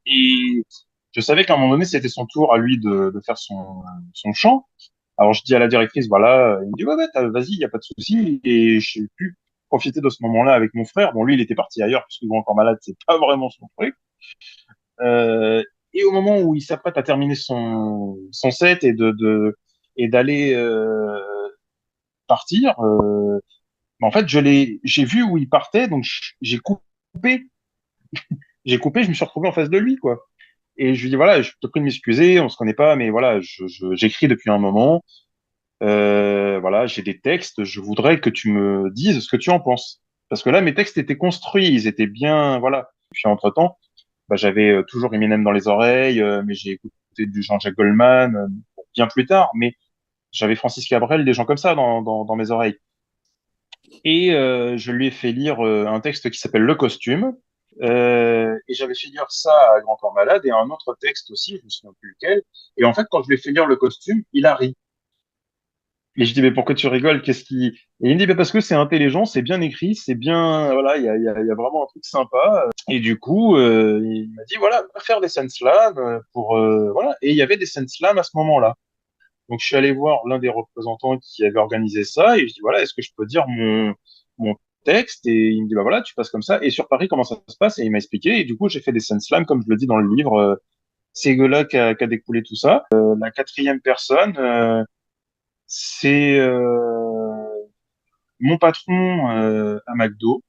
Et je savais qu'à un moment donné, c'était son tour à lui de faire son chant. Alors je dis à la directrice, voilà, il me dit, ouais, ouais, vas-y, il n'y a pas de souci. Et j'ai pu profiter de ce moment-là avec mon frère. Bon, lui, il était parti ailleurs, puisque Grand Corps Malade, c'est pas vraiment son truc. Euh, et au moment où il s'apprête à terminer son set et d'aller partir, en fait, j'ai vu où il partait, donc coupé, j'ai coupé, je me suis retrouvé en face de lui, quoi. Et je lui dis, voilà, je te prie de m'excuser, on se connaît pas, mais voilà, j'écris depuis un moment. Voilà, j'ai des textes, je voudrais que tu me dises ce que tu en penses. Parce que là, mes textes étaient construits, ils étaient bien, voilà. Puis entre-temps, bah, j'avais toujours Eminem dans les oreilles, mais j'ai écouté du Jean-Jacques Goldman bien plus tard, mais j'avais Francis Cabrel, des gens comme ça dans mes oreilles. Et je lui ai fait lire un texte qui s'appelle Le Costume. Et j'avais fait lire ça à Grand Corps Malade et un autre texte aussi, je me souviens plus lequel. Et en fait, quand je lui ai fait lire Le Costume, il a ri. Et je dis, mais pourquoi tu rigoles? Qu'est-ce qui... Et il me dit, bah, parce que c'est intelligent, c'est bien écrit, c'est bien, voilà, il y a vraiment un truc sympa. Et du coup, il m'a dit, voilà, va faire des scènes slam pour, voilà. Et il y avait des scènes slam à ce moment-là. Donc, je suis allé voir l'un des représentants qui avait organisé ça et je dis, voilà, est-ce que je peux dire mon texte? Et il me dit, bah voilà, tu passes comme ça. Et sur Paris, comment ça se passe? Et il m'a expliqué. Et du coup, j'ai fait des scènes slam, comme je le dis dans le livre. C'est là qu'a découlé tout ça. La quatrième personne, c'est mon patron à McDo.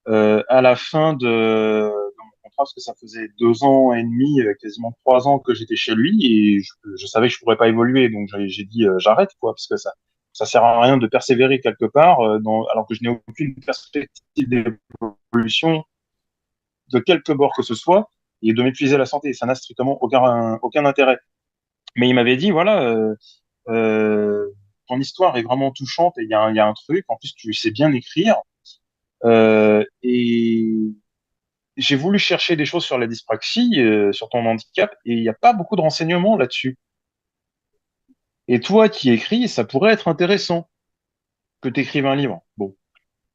À la fin de mon contrat, parce que ça faisait 2 ans et demi, quasiment 3 ans que j'étais chez lui, et je savais que je pourrais pas évoluer, donc j'ai dit j'arrête quoi, parce que ça sert à rien de persévérer quelque part alors que je n'ai aucune perspective d'évolution de quelque bord que ce soit, et de m'épuiser la santé, ça n'a strictement aucun intérêt. Mais il m'avait dit voilà. Euh, Ton histoire est vraiment touchante et il y a un truc. En plus, tu sais bien écrire. Et j'ai voulu chercher des choses sur la dyspraxie, sur ton handicap, et il n'y a pas beaucoup de renseignements là-dessus. Et toi qui écris, ça pourrait être intéressant que tu écrives un livre. Bon,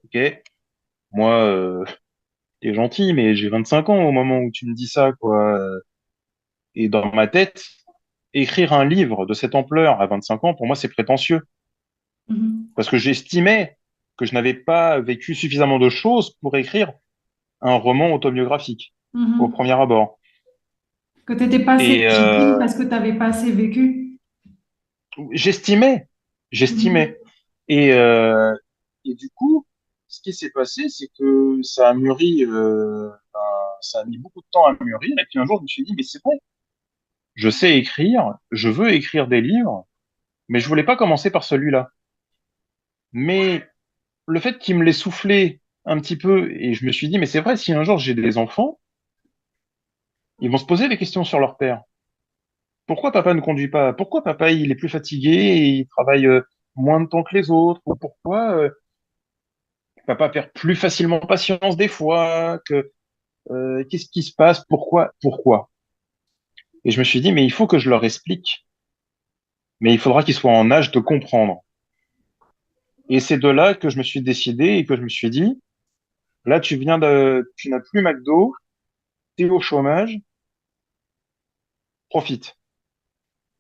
ok. Moi, t'es gentil, mais j'ai 25 ans au moment où tu me dis ça, quoi. Et dans ma tête, écrire un livre de cette ampleur à 25 ans, pour moi, c'est prétentieux. Mhm. Parce que j'estimais que je n'avais pas vécu suffisamment de choses pour écrire un roman autobiographique, au Mhm. premier abord. Que tu n'étais pas assez Et légitime parce que tu n'avais pas assez vécu. j'estimais, Mhm. j'estimais. Et, euh, et du coup, ce qui s'est passé, c'est que ça a mûri, ça a mis beaucoup de temps à mûrir. Et puis un jour, je me suis dit, mais c'est vrai, je sais écrire, je veux écrire des livres, mais je voulais pas commencer par celui-là. Mais le fait qu'il me l'ait soufflé un petit peu, et je me suis dit, mais c'est vrai, si un jour j'ai des enfants, ils vont se poser des questions sur leur père. Pourquoi papa ne conduit pas? Pourquoi papa il est plus fatigué et il travaille moins de temps que les autres? Ou pourquoi papa perd plus facilement patience des fois? Qu'est-ce qui se passe? Pourquoi? Et je me suis dit, mais il faut que je leur explique. Mais il faudra qu'ils soient en âge de comprendre. Et c'est de là que je me suis décidé et que je me suis dit, là tu n'as plus McDo, t'es au chômage, profite.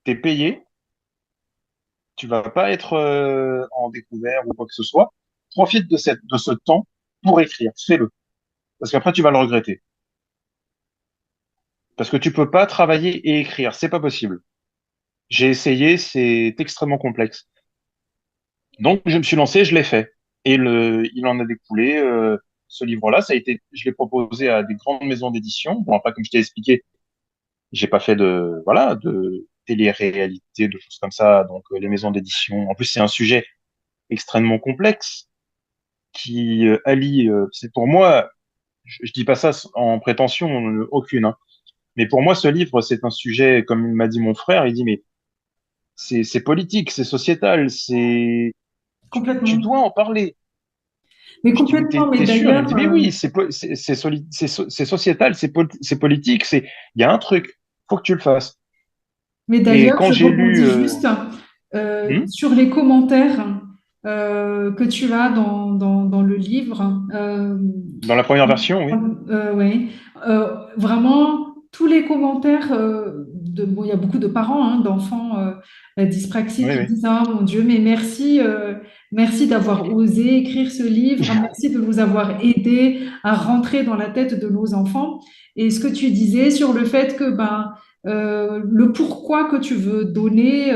T'es payé, tu vas pas être en découvert ou quoi que ce soit. Profite de ce temps pour écrire. Fais-le. Parce qu'après, tu vas le regretter. Parce que tu peux pas travailler et écrire. C'est pas possible. J'ai essayé, c'est extrêmement complexe. Donc, je me suis lancé, je l'ai fait. Et il en a découlé, ce livre-là. Je l'ai proposé à des grandes maisons d'édition. Bon, après, comme je t'ai expliqué, j'ai pas fait voilà, de télé-réalité, de choses comme ça. Donc, les maisons d'édition. En plus, c'est un sujet extrêmement complexe qui allie, c'est pour moi, je dis pas ça en prétention aucune, hein. Mais pour moi, ce livre, c'est un sujet, comme il m'a dit mon frère, il dit, mais c'est politique, c'est sociétal, tu Complètement. dois en parler. Mais Je dis, complètement. Mais t'es sûr? Elle me d'ailleurs, dit, mais oui, c'est sociétal, c'est politique, il y a un truc, faut que tu le fasses. Et quand je j'ai lu, rebondis juste hmm, sur les commentaires que tu as dans le livre. dans la première version, oui, Ouais. Vraiment, tous les commentaires bon, il y a beaucoup de parents, hein, d'enfants dyspraxiques oui, qui oui. disent, ah mon Dieu, mais merci, merci d'avoir osé écrire ce livre, merci de nous avoir aidés à rentrer dans la tête de nos enfants. Et ce que tu disais sur le fait que ben, le pourquoi que tu veux donner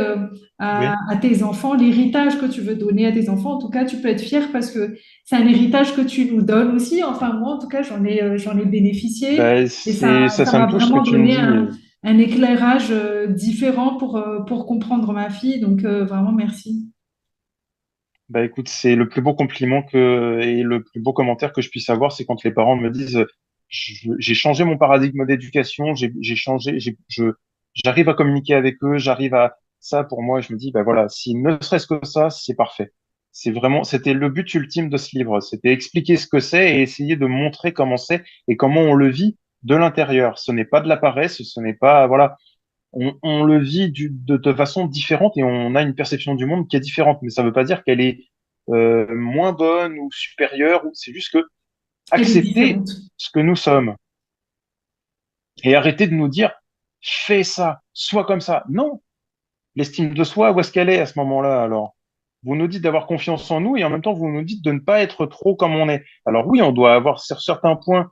Oui. à tes enfants, l'héritage que tu veux donner à tes enfants, en tout cas, tu peux être fier parce que c'est un héritage que tu nous donnes aussi. Enfin, moi, en tout cas, j'en ai bénéficié Ben, et ça ça me m'a touche ce que vraiment tu me donné dis. un éclairage différent pour comprendre ma fille. Donc, vraiment, merci. Bah écoute, c'est le plus beau compliment que et le plus beau commentaire que je puisse avoir, c'est quand les parents me disent j'ai changé mon paradigme d'éducation, j'ai changé, j'arrive à communiquer avec eux, j'arrive à ça pour moi, je me dis bah voilà, si ne serait-ce que ça, c'est parfait. C'est vraiment, c'était le but ultime de ce livre, c'était expliquer ce que c'est et essayer de montrer comment c'est et comment on le vit de l'intérieur. Ce n'est pas de la paresse, ce n'est pas voilà, on le vit de façon différente et on a une perception du monde qui est différente. Mais ça ne veut pas dire qu'elle est moins bonne ou supérieure. C'est juste que Elle est accepter différente. ce que nous sommes et arrêter de nous dire fais ça, sois comme ça. Non, l'estime de soi, où est-ce qu'elle est à ce moment-là alors? Vous nous dites d'avoir confiance en nous et en même temps vous nous dites de ne pas être trop comme on est. Alors oui, on doit avoir sur certains points,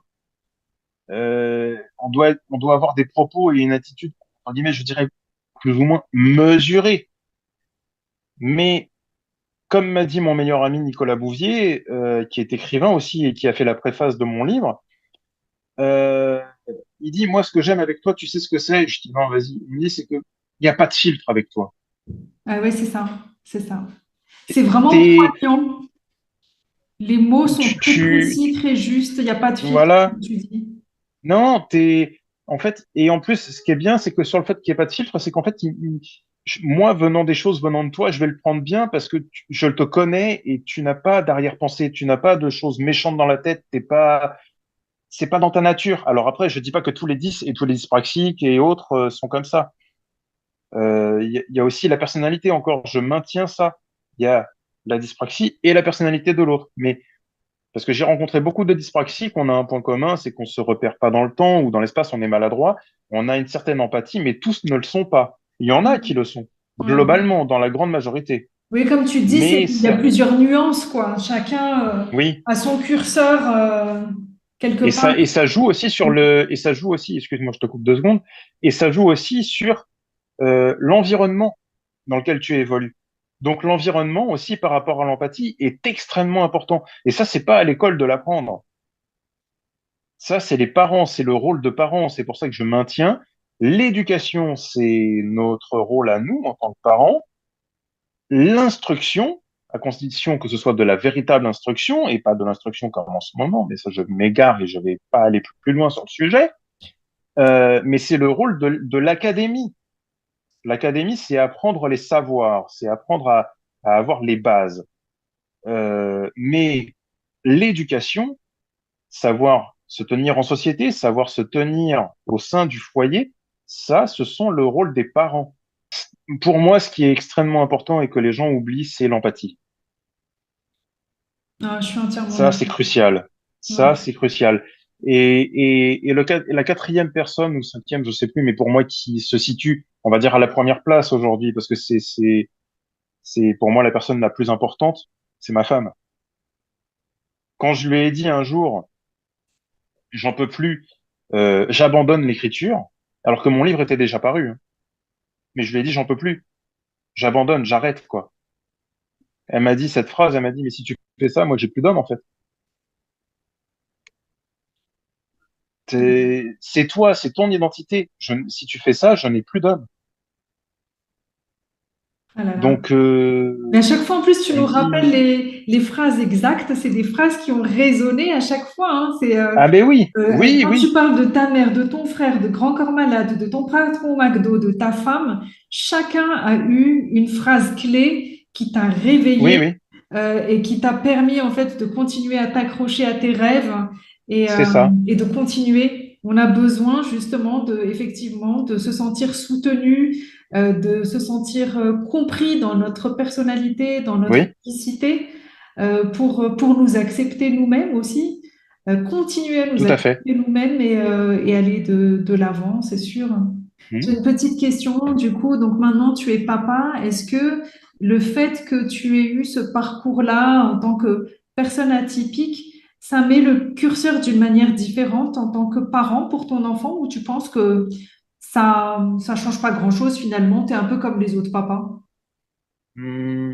on doit avoir des propos et une attitude, entre guillemets, je dirais plus ou moins mesurée. Mais comme m'a dit mon meilleur ami Nicolas Bouvier, qui est écrivain aussi et qui a fait la préface de mon livre, euh, il dit, moi, ce que j'aime avec toi, tu sais ce que c'est? Je dis, non, vas-y. Il me dit, c'est que il n'y a pas de filtre avec toi. Ah ouais, c'est ça. C'est ça. C'est vraiment T'es, poignant. Les mots sont tu, très tu, précis, très justes. Il n'y a pas de filtre, voilà. comme tu dis. Non, en fait, et en plus, ce qui est bien, c'est que sur le fait qu'il n'y ait pas de filtre, c'est qu'en fait, moi, venant des choses venant de toi, je vais le prendre bien parce que je te connais et tu n'as pas d'arrière-pensée, tu n'as pas de choses méchantes dans la tête, c'est pas dans ta nature. Alors après, je dis pas que tous les 10 et tous les dyspraxiques et autres sont comme ça. Il y a aussi la personnalité encore. Je maintiens ça. Il y a la dyspraxie et la personnalité de l'autre. Mais parce que j'ai rencontré beaucoup de dyspraxiques, on a un point commun, c'est qu'on se repère pas dans le temps ou dans l'espace, on est maladroit. On a une certaine empathie, mais tous ne le sont pas. Il y en a qui le sont, Ouais. globalement, dans la grande majorité. Oui, comme tu dis, Mais il y a ça, plusieurs nuances, quoi. Chacun oui. a son curseur quelque part. Et ça joue aussi et ça joue aussi, excuse-moi, je te coupe 2 secondes, et ça joue aussi sur l'environnement dans lequel tu évolues. Donc l'environnement aussi par rapport à l'empathie est extrêmement important. Et ça, c'est pas à l'école de l'apprendre. Ça, c'est les parents, c'est le rôle de parents. C'est pour ça que je maintiens. L'éducation, c'est notre rôle à nous en tant que parents. L'instruction, à condition que ce soit de la véritable instruction et pas de l'instruction comme en ce moment, mais ça, je m'égare et je vais pas aller plus loin sur le sujet. Mais c'est le rôle de l'académie. L'académie, c'est apprendre les savoirs, c'est apprendre à avoir les bases. Mais l'éducation, savoir se tenir en société, savoir se tenir au sein du foyer, ça, ce sont le rôle des parents. Pour moi, ce qui est extrêmement important et que les gens oublient, c'est l'empathie. Ah, je suis entièrement Ça, c'est d'accord. crucial. Ça, Ouais. c'est crucial. Et la quatrième personne ou cinquième, je sais plus, mais pour moi qui se situe, on va dire à la première place aujourd'hui, parce que c'est pour moi la personne la plus importante, c'est ma femme. Quand je lui ai dit un jour, j'en peux plus, j'abandonne l'écriture, alors que mon livre était déjà paru, hein. Mais je lui ai dit, j'en peux plus, j'abandonne, j'arrête, quoi. Elle m'a dit cette phrase, elle m'a dit, mais si tu fais ça, moi, j'ai plus d'homme, en fait. C'est toi, c'est ton identité. Si tu fais ça, je n'ai plus d'homme. Ah là là. Donc, Mais à chaque fois, en plus, tu elle me nous rappelles dit, les phrases exactes. C'est des phrases qui ont résonné à chaque fois, hein. ah ben oui, oui, Quand tu oui, parles de ta mère, de ton frère, de Grand Corps Malade, de ton patron au McDo, de ta femme, chacun a eu une phrase clé qui t'a oui, réveillé oui, et qui t'a permis en fait de continuer à t'accrocher à tes rêves c'est ça. et de continuer. On a besoin justement de effectivement de se sentir soutenu, de se sentir compris dans notre personnalité, dans notre Oui, unicité, pour nous accepter nous-mêmes aussi, continuer à nous tout à fait. accepter nous-mêmes et aller de l'avant, c'est sûr. Mhm. J'ai une petite question, du coup, donc maintenant tu es papa, est-ce que le fait que tu aies eu ce parcours-là en tant que personne atypique, ça met le curseur d'une manière différente en tant que parent pour ton enfant ou tu penses que ça change pas grand-chose finalement, tu es un peu comme les autres papas? Hmm,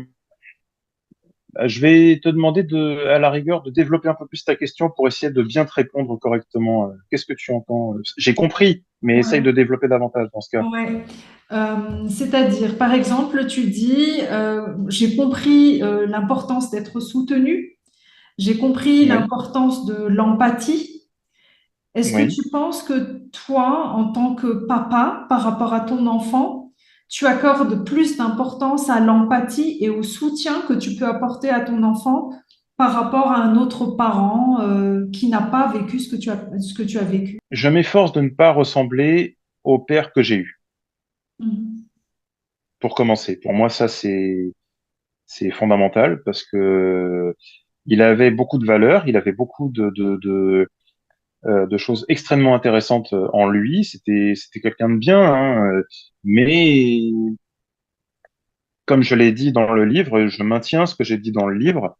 je vais te demander à la rigueur, de développer un peu plus ta question pour essayer de bien te répondre correctement. Qu'est-ce que tu entends? J'ai compris, mais essaye Ouais. de développer davantage dans ce cas. Ouais. C'est-à-dire, par exemple, tu dis, j'ai compris l'importance d'être soutenu, j'ai compris Oui, l'importance de l'empathie. Est-ce que oui. tu penses que toi, en tant que papa, par rapport à ton enfant, tu accordes plus d'importance à l'empathie et au soutien que tu peux apporter à ton enfant par rapport à un autre parent qui n'a pas vécu ce que tu as vécu? Je m'efforce de ne pas ressembler au père que j'ai eu, Mhm. pour commencer. Pour moi, ça, c'est fondamental parce que il avait beaucoup de valeurs, il avait beaucoup de choses extrêmement intéressantes en lui. C'était quelqu'un de bien, hein, mais comme je l'ai dit dans le livre, je maintiens ce que j'ai dit dans le livre.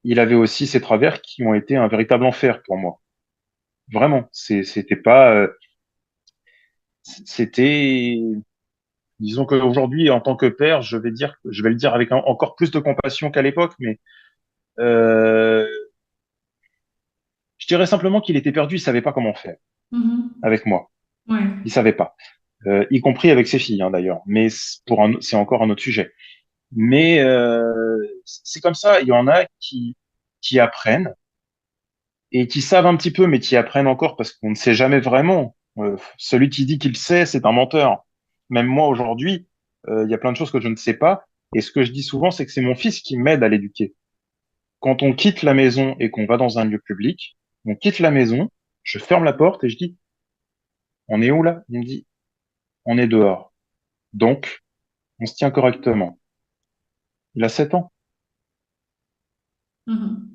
Il avait aussi ses travers qui ont été un véritable enfer pour moi. Vraiment, c'était pas, c'était, disons qu'aujourd'hui, en tant que père, je vais le dire avec encore plus de compassion qu'à l'époque, mais euh, je dirais simplement qu'il était perdu, il savait pas comment faire Mhm. avec moi. Ouais. Il savait pas, y compris avec ses filles, hein, d'ailleurs. Mais c'est encore un autre sujet. Mais c'est comme ça. Il y en a qui apprennent et qui savent un petit peu, mais qui apprennent encore parce qu'on ne sait jamais vraiment. Celui qui dit qu'il sait, c'est un menteur. Même moi aujourd'hui, il y a plein de choses que je ne sais pas. Et ce que je dis souvent, c'est que c'est mon fils qui m'aide à l'éduquer. Quand on quitte la maison et qu'on va dans un lieu public, on quitte la maison, je ferme la porte et je dis, on est où là? Il me dit, on est dehors. Donc, on se tient correctement. Il a 7 ans. Mhm.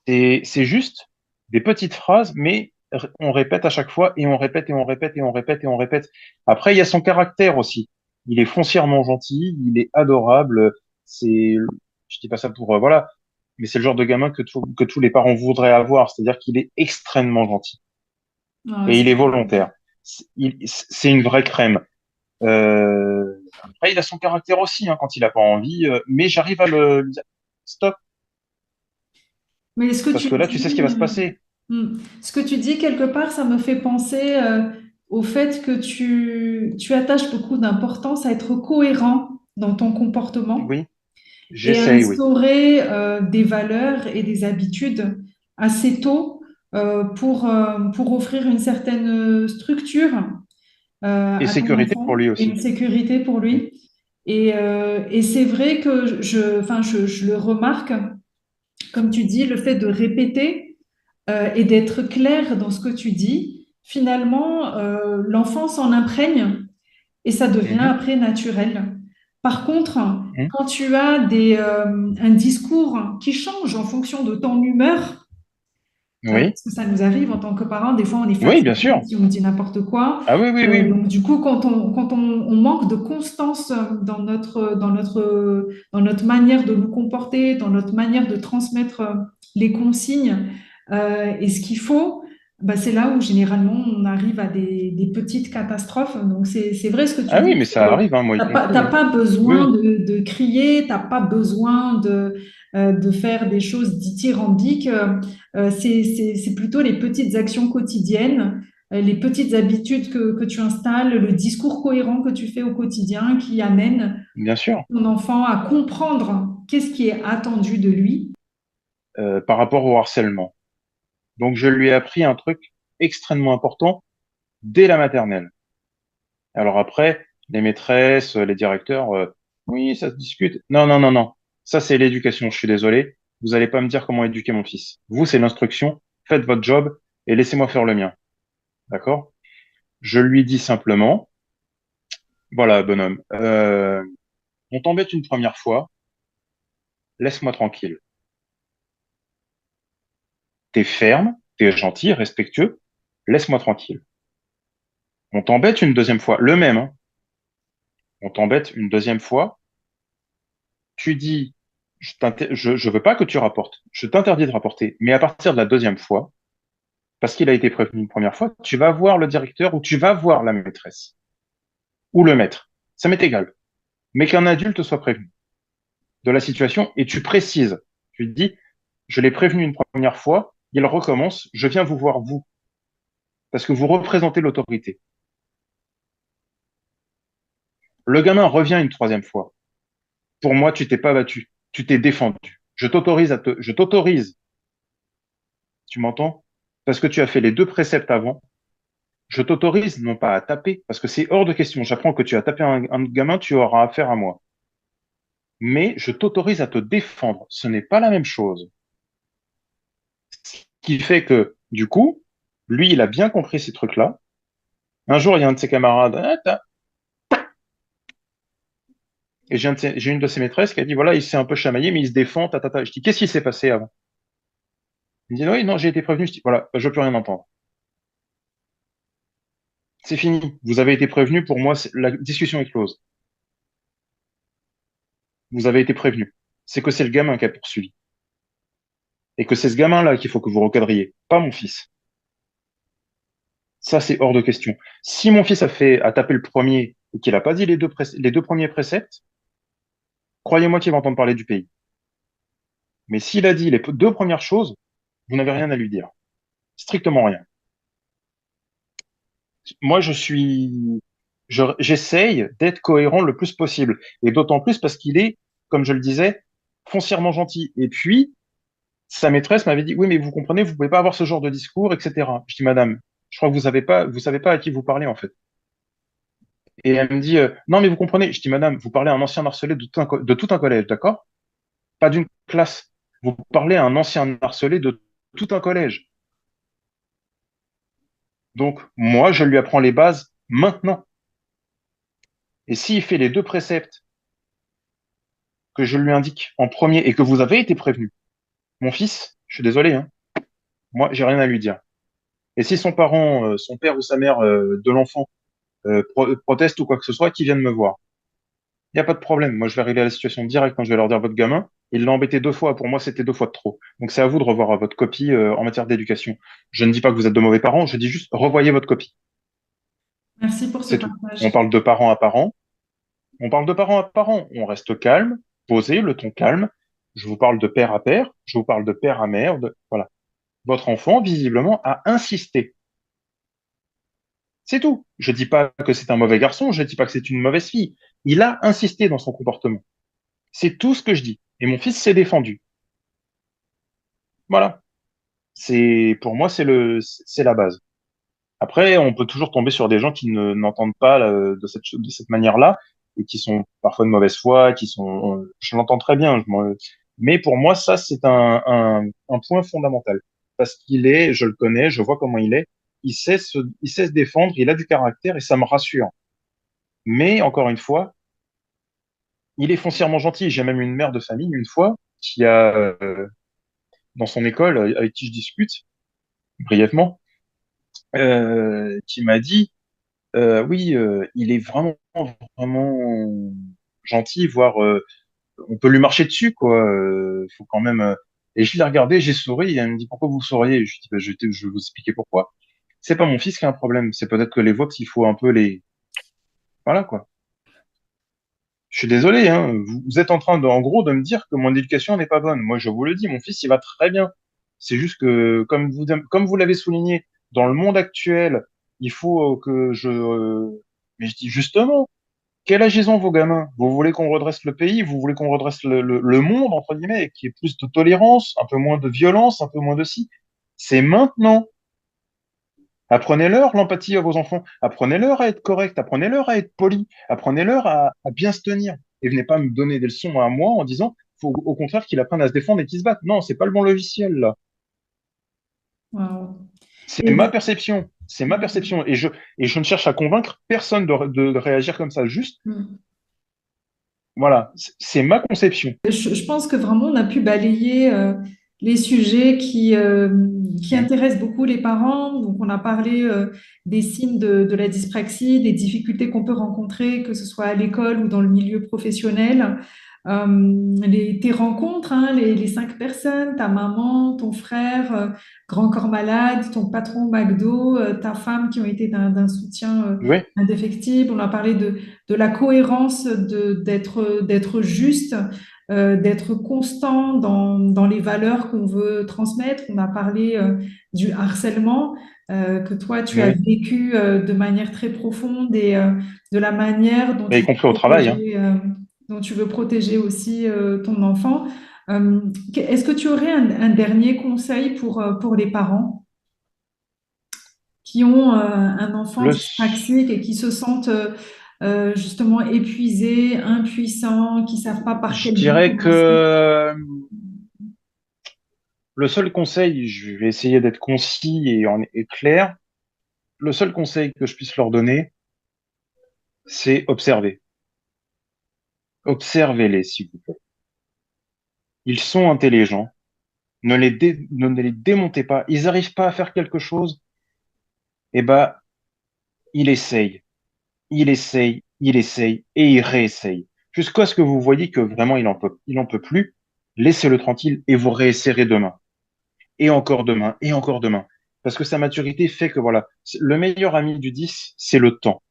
C'est juste des petites phrases, mais on répète à chaque fois et on répète et on répète et on répète et on répète. Après, il y a son caractère aussi. Il est foncièrement gentil, il est adorable. Je dis pas ça pour, voilà, mais c'est le genre de gamin que tous les parents voudraient avoir. C'est-à-dire qu'il est extrêmement gentil Ouais, et il c'est est volontaire. C'est une vraie crème. Après, il a son caractère aussi, hein, quand il a pas envie, mais j'arrive à lui dire, stop, Mais ce que parce tu que là, tu sais ce qui dis, va se passer. ce que tu dis quelque part, ça me fait penser au fait que tu attaches beaucoup d'importance à être cohérent dans ton comportement Oui. et à J'essaye, oui. instaurer des valeurs et des habitudes assez tôt pour offrir une certaine structure Et à ton sécurité pour enfant lui et une aussi. sécurité pour Mm. lui. Et c'est vrai que enfin, je le remarque, comme tu dis, le fait de répéter et d'être clair dans ce que tu dis, finalement, l'enfant s'en imprègne et ça devient Mhm. après naturel. Par contre, Mhm. quand tu as un discours qui change en fonction de ton humeur, Oui. parce que ça nous arrive en tant que parents, des fois on est Oui, bien fatigué sûr. si on dit n'importe quoi. Ah oui, oui, oui. Donc du coup, quand on manque de constance dans notre manière de nous comporter, dans notre manière de transmettre les consignes et ce qu'il faut, bah, c'est là où généralement on arrive à des petites catastrophes. Donc c'est vrai ce que tu Ah oui, dis, mais c'est ça que arrive, hein, moi y t'as compris, hein. pas Oui, besoin oui. de crier, t'as pas besoin de faire des choses dithyrambiques. C'est plutôt les petites actions quotidiennes les petites habitudes que tu installes, le discours cohérent que tu fais au quotidien qui amène Bien sûr, ton enfant à comprendre qu'est-ce qui est attendu de lui. par rapport au harcèlement. Donc, je lui ai appris un truc extrêmement important dès la maternelle. Alors après, les maîtresses, les directeurs, oui, ça se discute. Non, non, non, non. Ça, c'est l'éducation. Je suis désolé. Vous n'allez pas me dire comment éduquer mon fils. Vous, c'est l'instruction. Faites votre job et laissez-moi faire le mien. D'accord? Je lui dis simplement, voilà, bonhomme, on t'embête une première fois, laisse-moi tranquille. T'es ferme, t'es gentil, respectueux, laisse-moi tranquille. On t'embête une deuxième fois, le même, hein. On t'embête une deuxième fois, tu dis, je veux pas que tu rapportes, je t'interdis de rapporter, mais à partir de la deuxième fois, parce qu'il a été prévenu une première fois, tu vas voir le directeur ou tu vas voir la maîtresse ou le maître. Ça m'est égal. Mais qu'un adulte soit prévenu de la situation et tu précises. Tu te dis, je l'ai prévenu une première fois, il recommence, je viens vous voir vous, parce que vous représentez l'autorité. Le gamin revient une troisième fois. Pour moi, tu t'es pas battu, tu t'es défendu. Je t'autorise, tu m'entends? Parce que tu as fait les deux préceptes avant. Je t'autorise non pas à taper, parce que c'est hors de question. J'apprends que tu as tapé un gamin, tu auras affaire à moi. Mais je t'autorise à te défendre. Ce n'est pas la même chose. Ce qui fait que, du coup, lui, il a bien compris ces trucs-là. Un jour, il y a un de ses camarades, et j'ai une de ses maîtresses qui a dit, voilà, il s'est un peu chamaillé, mais il se défend, ta, ta, ta. Je dis, qu'est-ce qui s'est passé avant? Il me dit, oui, non, j'ai été prévenu. Je dis, voilà, je veux plus rien entendre. C'est fini. Vous avez été prévenu. Pour moi, la discussion est close. Vous avez été prévenu. C'est que c'est le gamin qui a poursuivi. Et que c'est ce gamin-là qu'il faut que vous recadriez, pas mon fils. Ça, c'est hors de question. Si mon fils a tapé le premier et qu'il n'a pas dit les deux premiers préceptes, croyez-moi qu'il va entendre parler du pays. Mais s'il a dit les deux premières choses, vous n'avez rien à lui dire. Strictement rien. Moi, j'essaye d'être cohérent le plus possible. Et d'autant plus parce qu'il est, comme je le disais, foncièrement gentil. Et puis, sa maîtresse m'avait dit, oui, mais vous comprenez, vous pouvez pas avoir ce genre de discours, etc. Je dis, madame, je crois que vous savez pas à qui vous parlez, en fait. Et elle me dit, non, mais vous comprenez. Je dis, madame, vous parlez à un ancien harcelé de tout un collège, d'accord? Pas d'une classe. Vous parlez à un ancien harcelé de tout un collège. Donc, moi, je lui apprends les bases maintenant. Et s'il fait les deux préceptes que je lui indique en premier et que vous avez été prévenu, mon fils, je suis désolé, hein, moi, j'ai rien à lui dire. Et si son parent, son père ou sa mère de l'enfant proteste ou quoi que ce soit, qu'ils viennent me voir. Il n'y a pas de problème. Moi, je vais régler la situation directe quand je vais leur dire votre gamin. Il l'a embêté deux fois. Pour moi, c'était deux fois de trop. Donc, c'est à vous de revoir votre copie en matière d'éducation. Je ne dis pas que vous êtes de mauvais parents. Je dis juste revoyez votre copie. Merci pour ce C'est tout. On partage. parle de parents à parents. On parle de parents à parents. On reste calme, posé, le ton calme. Je vous parle de père à père. Je vous parle de père à mère. Voilà. Votre enfant, visiblement, a insisté. C'est tout. Je dis pas que c'est un mauvais garçon. Je dis pas que c'est une mauvaise fille. Il a insisté dans son comportement. C'est tout ce que je dis. Et mon fils s'est défendu. Voilà. Pour moi, c'est la base. Après, on peut toujours tomber sur des gens qui n'entendent pas de cette manière-là et qui sont parfois de mauvaise foi, je l'entends très bien. Mais pour moi, ça, c'est un point fondamental. Parce je le connais, je vois comment il est. Il sait se défendre, il a du caractère et ça me rassure. Mais encore une fois, il est foncièrement gentil. J'ai même une mère de famille, une fois, qui a, dans son école, avec qui je discute brièvement, qui m'a dit, oui, il est vraiment, vraiment gentil, voire on peut lui marcher dessus, quoi. Faut quand même. Et je l'ai regardé, j'ai souri, et elle me dit, pourquoi vous souriez? Je dis, bah, je vais vous expliquer pourquoi. C'est pas mon fils qui a un problème, c'est peut-être que les vôtres, il faut un peu les. Voilà, quoi. Je suis désolé, hein. Vous êtes en train en gros, de me dire que mon éducation n'est pas bonne. Moi, je vous le dis, mon fils, il va très bien. C'est juste que, comme vous l'avez souligné, dans le monde actuel, il faut mais je dis justement, quel âge ils ont vos gamins? Vous voulez qu'on redresse le pays? Vous voulez qu'on redresse le monde, entre guillemets, qu'il y ait plus de tolérance, un peu moins de violence, un peu moins de ci? C'est maintenant. Apprenez-leur l'empathie à vos enfants. Apprenez-leur à être correct. Apprenez-leur à être poli. Apprenez-leur à bien se tenir. Et venez pas me donner des leçons à moi en disant, faut au contraire qu'ils apprennent à se défendre et qu'ils se battent. Non, c'est pas le bon logiciel, là. Wow. C'est Et ma perception. C'est ma perception. Et je ne cherche à convaincre personne de réagir comme ça. Juste, mm. voilà, c'est ma conception. Je pense que vraiment on a pu balayer les sujets qui Mm. intéressent beaucoup les parents. Donc on a parlé des signes de la dyspraxie, des difficultés qu'on peut rencontrer, que ce soit à l'école ou dans le milieu professionnel. Tes rencontres, hein, les 5 personnes, ta maman, ton frère, grand corps malade, ton patron au McDo, ta femme qui ont été d'un soutien Oui, indéfectible. On a parlé de la cohérence, d'être juste, d'être constant dans les valeurs qu'on veut transmettre. On a parlé du harcèlement que toi, tu as oui. vécu de manière très profonde et de la manière dont Mais y compris au travail, hein. dont tu veux protéger aussi ton enfant. Est-ce que tu aurais un dernier conseil pour les parents qui ont un enfant Le, dyspraxique et qui se sentent justement épuisés, impuissants, qui savent pas par je quel bout dirais commencer? que le seul conseil, je vais essayer d'être concis et clair. Le seul conseil que je puisse leur donner, c'est observer. Observez-les, s'il vous plaît. Ils sont intelligents. Ne les démontez pas. Ils n'arrivent pas à faire quelque chose. Eh ben, il essaye, il essaye, il essaye et il réessaye. Jusqu'à ce que vous voyez que vraiment il en peut plus. Laissez-le tranquille et vous réessayerez demain. Et encore demain, et encore demain. Parce que sa maturité fait que voilà, le meilleur ami du 10, c'est le temps.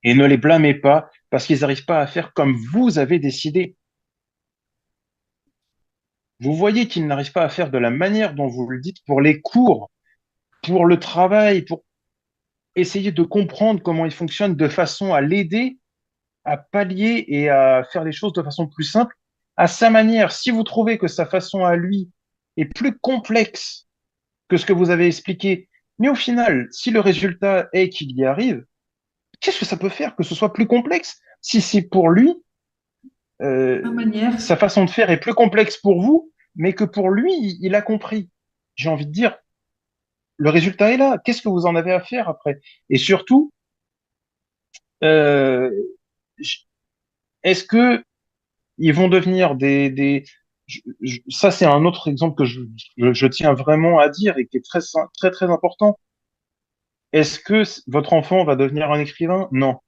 Et ne les blâmez pas parce qu'ils n'arrivent pas à faire comme vous avez décidé. Vous voyez qu'ils n'arrivent pas à faire de la manière dont vous le dites pour les cours, pour le travail, pour essayer de comprendre comment il fonctionne de façon à l'aider à pallier et à faire les choses de façon plus simple à sa manière. Si vous trouvez que sa façon à lui est plus complexe que ce que vous avez expliqué, mais au final, si le résultat est qu'il y arrive, qu'est-ce que ça peut faire que ce soit plus complexe? Si c'est pour lui, Ma manière. sa façon de faire est plus complexe pour vous, mais que pour lui, il a compris. J'ai envie de dire, le résultat est là. Qu'est-ce que vous en avez à faire après? Et surtout, euh, est-ce que ils vont devenir ça c'est un autre exemple que je tiens vraiment à dire et qui est très très important. Est-ce que votre enfant va devenir un écrivain? Non.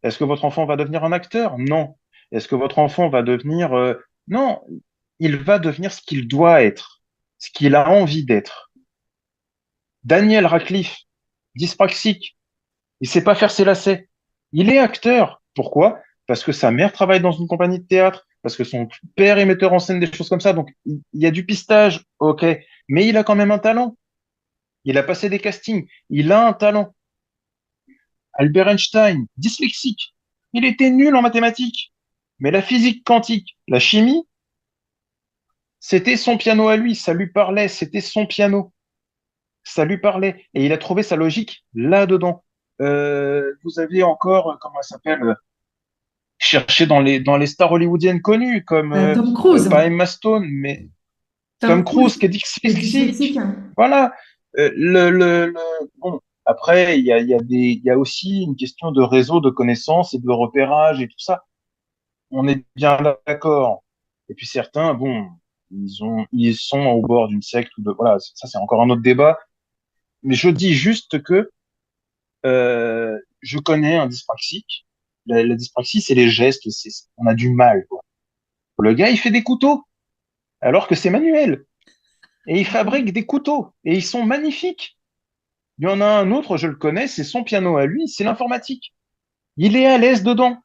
Est-ce que votre enfant va devenir un acteur? Non. Est-ce que votre enfant va devenir non, il va devenir ce qu'il doit être, ce qu'il a envie d'être. Daniel Radcliffe, dyspraxique, il sait pas faire ses lacets. Il est acteur. Pourquoi? Parce que sa mère travaille dans une compagnie de théâtre, parce que son père est metteur en scène, des choses comme ça. Donc, il y a du pistage, ok. Mais il a quand même un talent. Il a passé des castings. Il a un talent. Albert Einstein, dyslexique. Il était nul en mathématiques. Mais la physique quantique, la chimie, c'était son piano à lui. Ça lui parlait. C'était son piano. Ça lui parlait. Et il a trouvé sa logique là-dedans. Vous avez encore, comment elle s'appelle? Chercher dans les stars hollywoodiennes connues, comme Tom Cruise. pas Emma Stone, mais Tom Tom Cruise Cruise, qui est est dyslexique. dyslexique. Voilà. Bon, après, il y a aussi une question de réseau de connaissances et de repérage et tout ça. On est bien d'accord. Et puis certains, bon, ils sont au bord d'une secte ou de, voilà, ça c'est encore un autre débat. Mais je dis juste que je connais un dyspraxique. La dyspraxie, c'est les gestes, on a du mal, quoi. Le gars, il fait des couteaux, alors que c'est manuel. Et il fabrique des couteaux, et ils sont magnifiques. Il y en a un autre, je le connais, c'est son piano à lui, c'est l'informatique. Il est à l'aise dedans.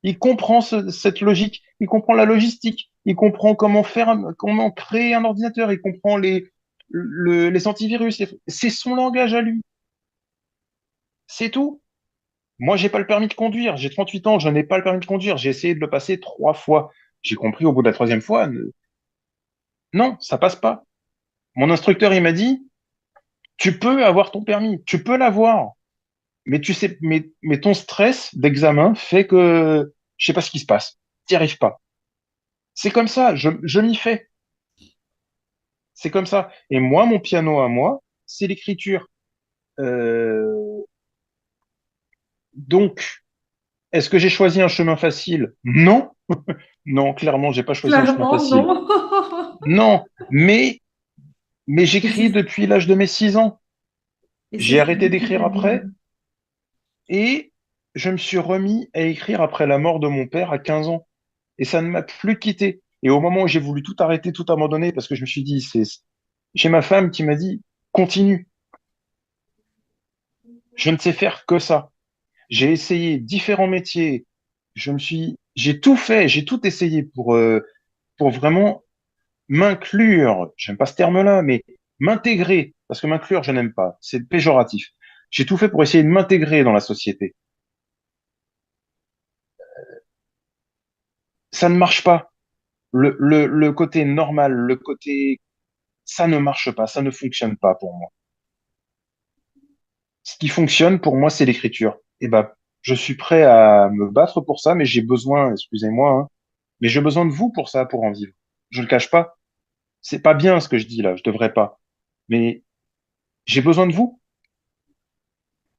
Il comprend cette logique, il comprend la logistique, il comprend comment faire, comment créer un ordinateur, il comprend les antivirus. C'est son langage à lui. C'est tout. Moi, j'ai pas le permis de conduire. J'ai 38 ans, je n'ai pas le permis de conduire. J'ai essayé de le passer 3 fois. J'ai compris au bout de la troisième fois, non, ça passe pas. Mon instructeur, il m'a dit, tu peux avoir ton permis, tu peux l'avoir, mais tu sais, mais ton stress d'examen fait que je sais pas ce qui se passe. T'y arrives pas. C'est comme ça, je m'y fais. C'est comme ça. Et moi, mon piano à moi, c'est l'écriture. Euh, donc, est-ce que j'ai choisi un chemin facile? Non, non, clairement, j'ai pas choisi un chemin Clairement, facile. non. Non, mais Et j'écris c'est depuis l'âge de mes 6 ans. et c'est J'ai ce arrêté qui d'écrire fait bien. après et je me suis remis à écrire après la mort de mon père à 15 ans. Et ça ne m'a plus quitté. Et au moment où j'ai voulu tout arrêter, tout abandonner, parce que je me suis dit, j'ai ma femme qui m'a dit, continue. Je ne sais faire que ça. J'ai essayé différents métiers. J'ai tout fait, j'ai tout essayé pour vraiment m'inclure. J'aime pas ce terme-là, mais m'intégrer. Parce que m'inclure, je n'aime pas. C'est péjoratif. J'ai tout fait pour essayer de m'intégrer dans la société. Ça ne marche pas. Le côté normal, le côté, ça ne marche pas, ça ne fonctionne pas pour moi. Ce qui fonctionne pour moi, c'est l'écriture. Et ben, je suis prêt à me battre pour ça, mais j'ai besoin, excusez-moi, hein, mais j'ai besoin de vous pour ça, pour en vivre. Je le cache pas. C'est pas bien ce que je dis là, je devrais pas. Mais j'ai besoin de vous.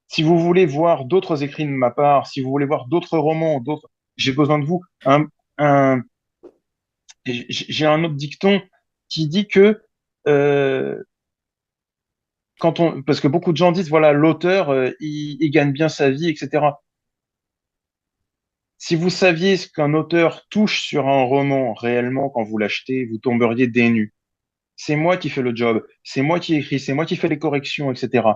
Si vous voulez voir d'autres écrits de ma part, si vous voulez voir d'autres romans, d'autres, j'ai besoin de vous. Un, j'ai un autre dicton qui dit que euh, parce que beaucoup de gens disent voilà l'auteur il gagne bien sa vie, etc. Si vous saviez ce qu'un auteur touche sur un roman réellement quand vous l'achetez, vous tomberiez des nues. C'est moi qui fais le job, c'est moi qui écris, c'est moi qui fais les corrections, etc.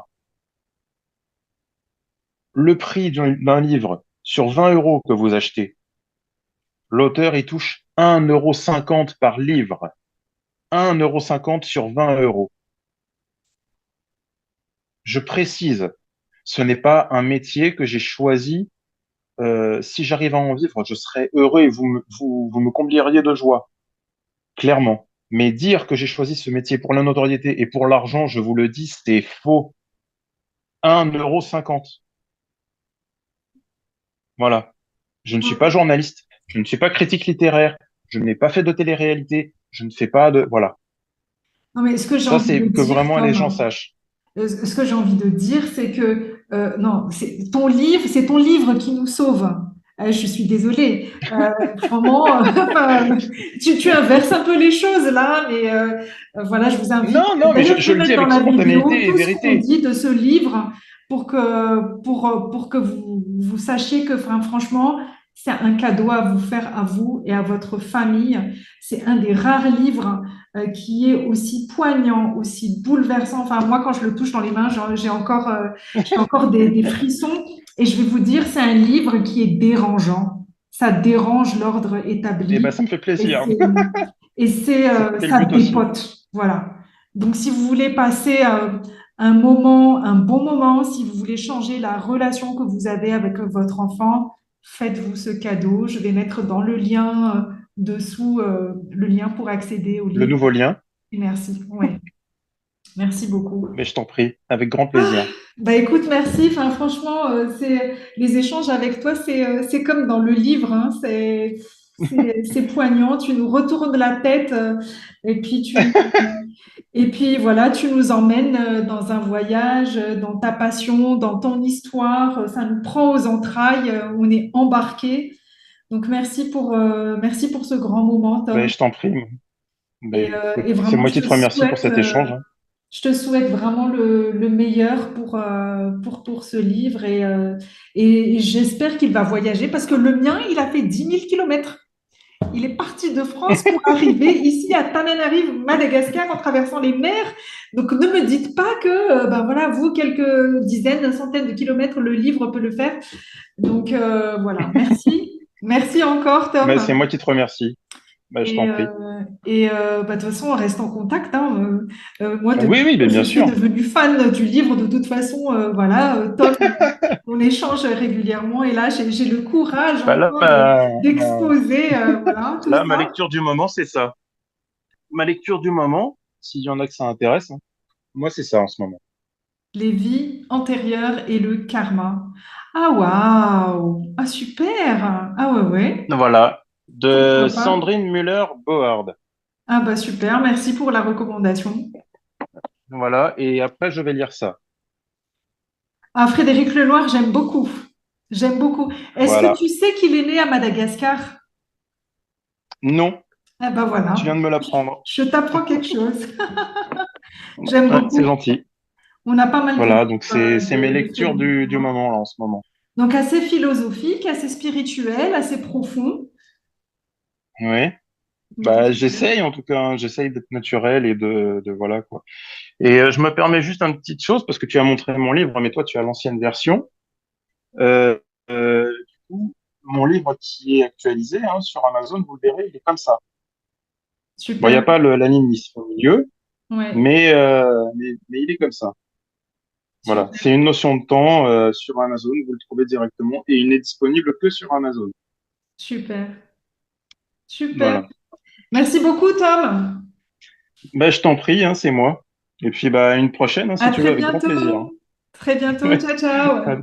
Le prix d'un livre sur 20 euros que vous achetez, l'auteur il touche 1,50 € par livre. 1,50 € sur 20 euros. Je précise, ce n'est pas un métier que j'ai choisi. Si j'arrive à en vivre, je serais heureux et vous me combleriez de joie, clairement. Mais dire que j'ai choisi ce métier pour la notoriété et pour l'argent, je vous le dis, c'est faux. 1,50 €. Voilà. Je ne suis pas journaliste, je ne suis pas critique littéraire, je n'ai pas fait de télé-réalité, je ne fais pas de... Voilà. Non, mais ce que j'ai Ça, envie de c'est que dire, vraiment les gens Tom, sachent. ce que j'ai envie de dire, c'est que non, c'est ton livre qui nous sauve. Je suis désolée. Vraiment, enfin, tu inverses un peu les choses là, mais voilà, je vous invite. Non, non, mais D'ailleurs, je je vais le dis mettre dans avec la biblio spontanéité et tout ce qu'on vérité. dit de ce livre pour que vous sachiez que, enfin, franchement, c'est un cadeau à vous faire à vous et à votre famille. C'est un des rares livres qui est aussi poignant, aussi bouleversant. Enfin, moi, quand je le touche dans les mains, j'ai encore des frissons. Et je vais vous dire, c'est un livre qui est dérangeant. Ça dérange l'ordre Eh ben, établi ça me fait et plaisir. C'était le ça but aussi. dépote. Voilà. Donc, si vous voulez passer un moment, un bon moment, si vous voulez changer la relation que vous avez avec votre enfant, faites-vous ce cadeau. Je vais mettre dans le lien dessous le lien pour accéder au Le livre. nouveau lien, Et merci. Ouais. Merci beaucoup. mais je t'en prie, avec grand plaisir. Bah écoute, merci. Enfin, franchement, c'est les échanges avec toi, c'est comme dans le livre, hein. C'est poignant. Tu nous retournes la tête et puis et puis voilà, tu nous emmènes dans un voyage, dans ta passion, dans ton histoire. Ça nous prend aux entrailles. On est embarqué. Donc merci pour ce grand moment, Ben, Tom. je t'en prie. Ben, Et écoute, c'est vraiment, moi qui te remercie pour cet échange, hein. je te souhaite vraiment le meilleur pour ce livre et j'espère qu'il va voyager parce que le mien, il a fait 10 000 kilomètres. Il est parti de France pour arriver ici à Tananarive, Madagascar, en traversant les mers. Donc ne me dites pas que, ben voilà, vous, quelques dizaines, centaines de kilomètres, le livre peut le faire. Donc voilà, merci. Merci encore, Ben, Tom. c'est moi qui te remercie. Bah, je t'en prie. Bah, de toute façon, on reste en contact, hein. Moi, Oui, depuis, oui, ben je bien suis sûr. devenue fan du livre. De toute façon, voilà, Tom, on échange régulièrement. Et là, j'ai le courage Bah là, enfin d'exposer, voilà, tout là, ma ça. lecture du moment, c'est ça. Ma lecture du moment, s'il y en a que ça intéresse, hein, moi, c'est ça en ce moment. Les vies antérieures et le karma. Ah, waouh! Ah, super! Ah, ouais, ouais. Voilà, de Pourquoi pas? Sandrine Müller-Bohard. Ah, bah, super. Merci pour la recommandation. Voilà, et après, je vais lire ça. Ah, Frédéric Lenoir, j'aime beaucoup. J'aime beaucoup. Est-ce que Voilà. tu sais qu'il est né à Madagascar? Non, Ah ben tu viens voilà, de me l'apprendre. je t'apprends quelque chose. J'aime Ouais, c'est beaucoup. gentil. On a pas mal Voilà, compris donc c'est mes de lectures Frédéric du Lenoir. moment là en ce moment. Donc assez philosophique, assez spirituel, assez profond. Ouais. Donc, Bah, super. j'essaye en tout cas, hein, j'essaye d'être naturel et de voilà quoi. Et je me permets juste une petite chose parce que tu as montré mon livre, mais toi tu as l'ancienne version. Euh, du coup, mon livre qui est actualisé hein, sur Amazon, vous le verrez, il est comme ça. Bon, il n'y a Super. pas l'animiste au milieu, Ouais, mais il est comme ça. Voilà, super, c'est une notion de temps sur Amazon, vous le trouvez directement et il n'est disponible que sur Amazon. super, super. Voilà. Merci beaucoup, Tom. Ben, je t'en prie, hein, c'est moi. Et puis bah, une prochaine, hein, À si tu veux, très avec grand plaisir. bientôt. Très bientôt. Ouais. Ciao, ciao.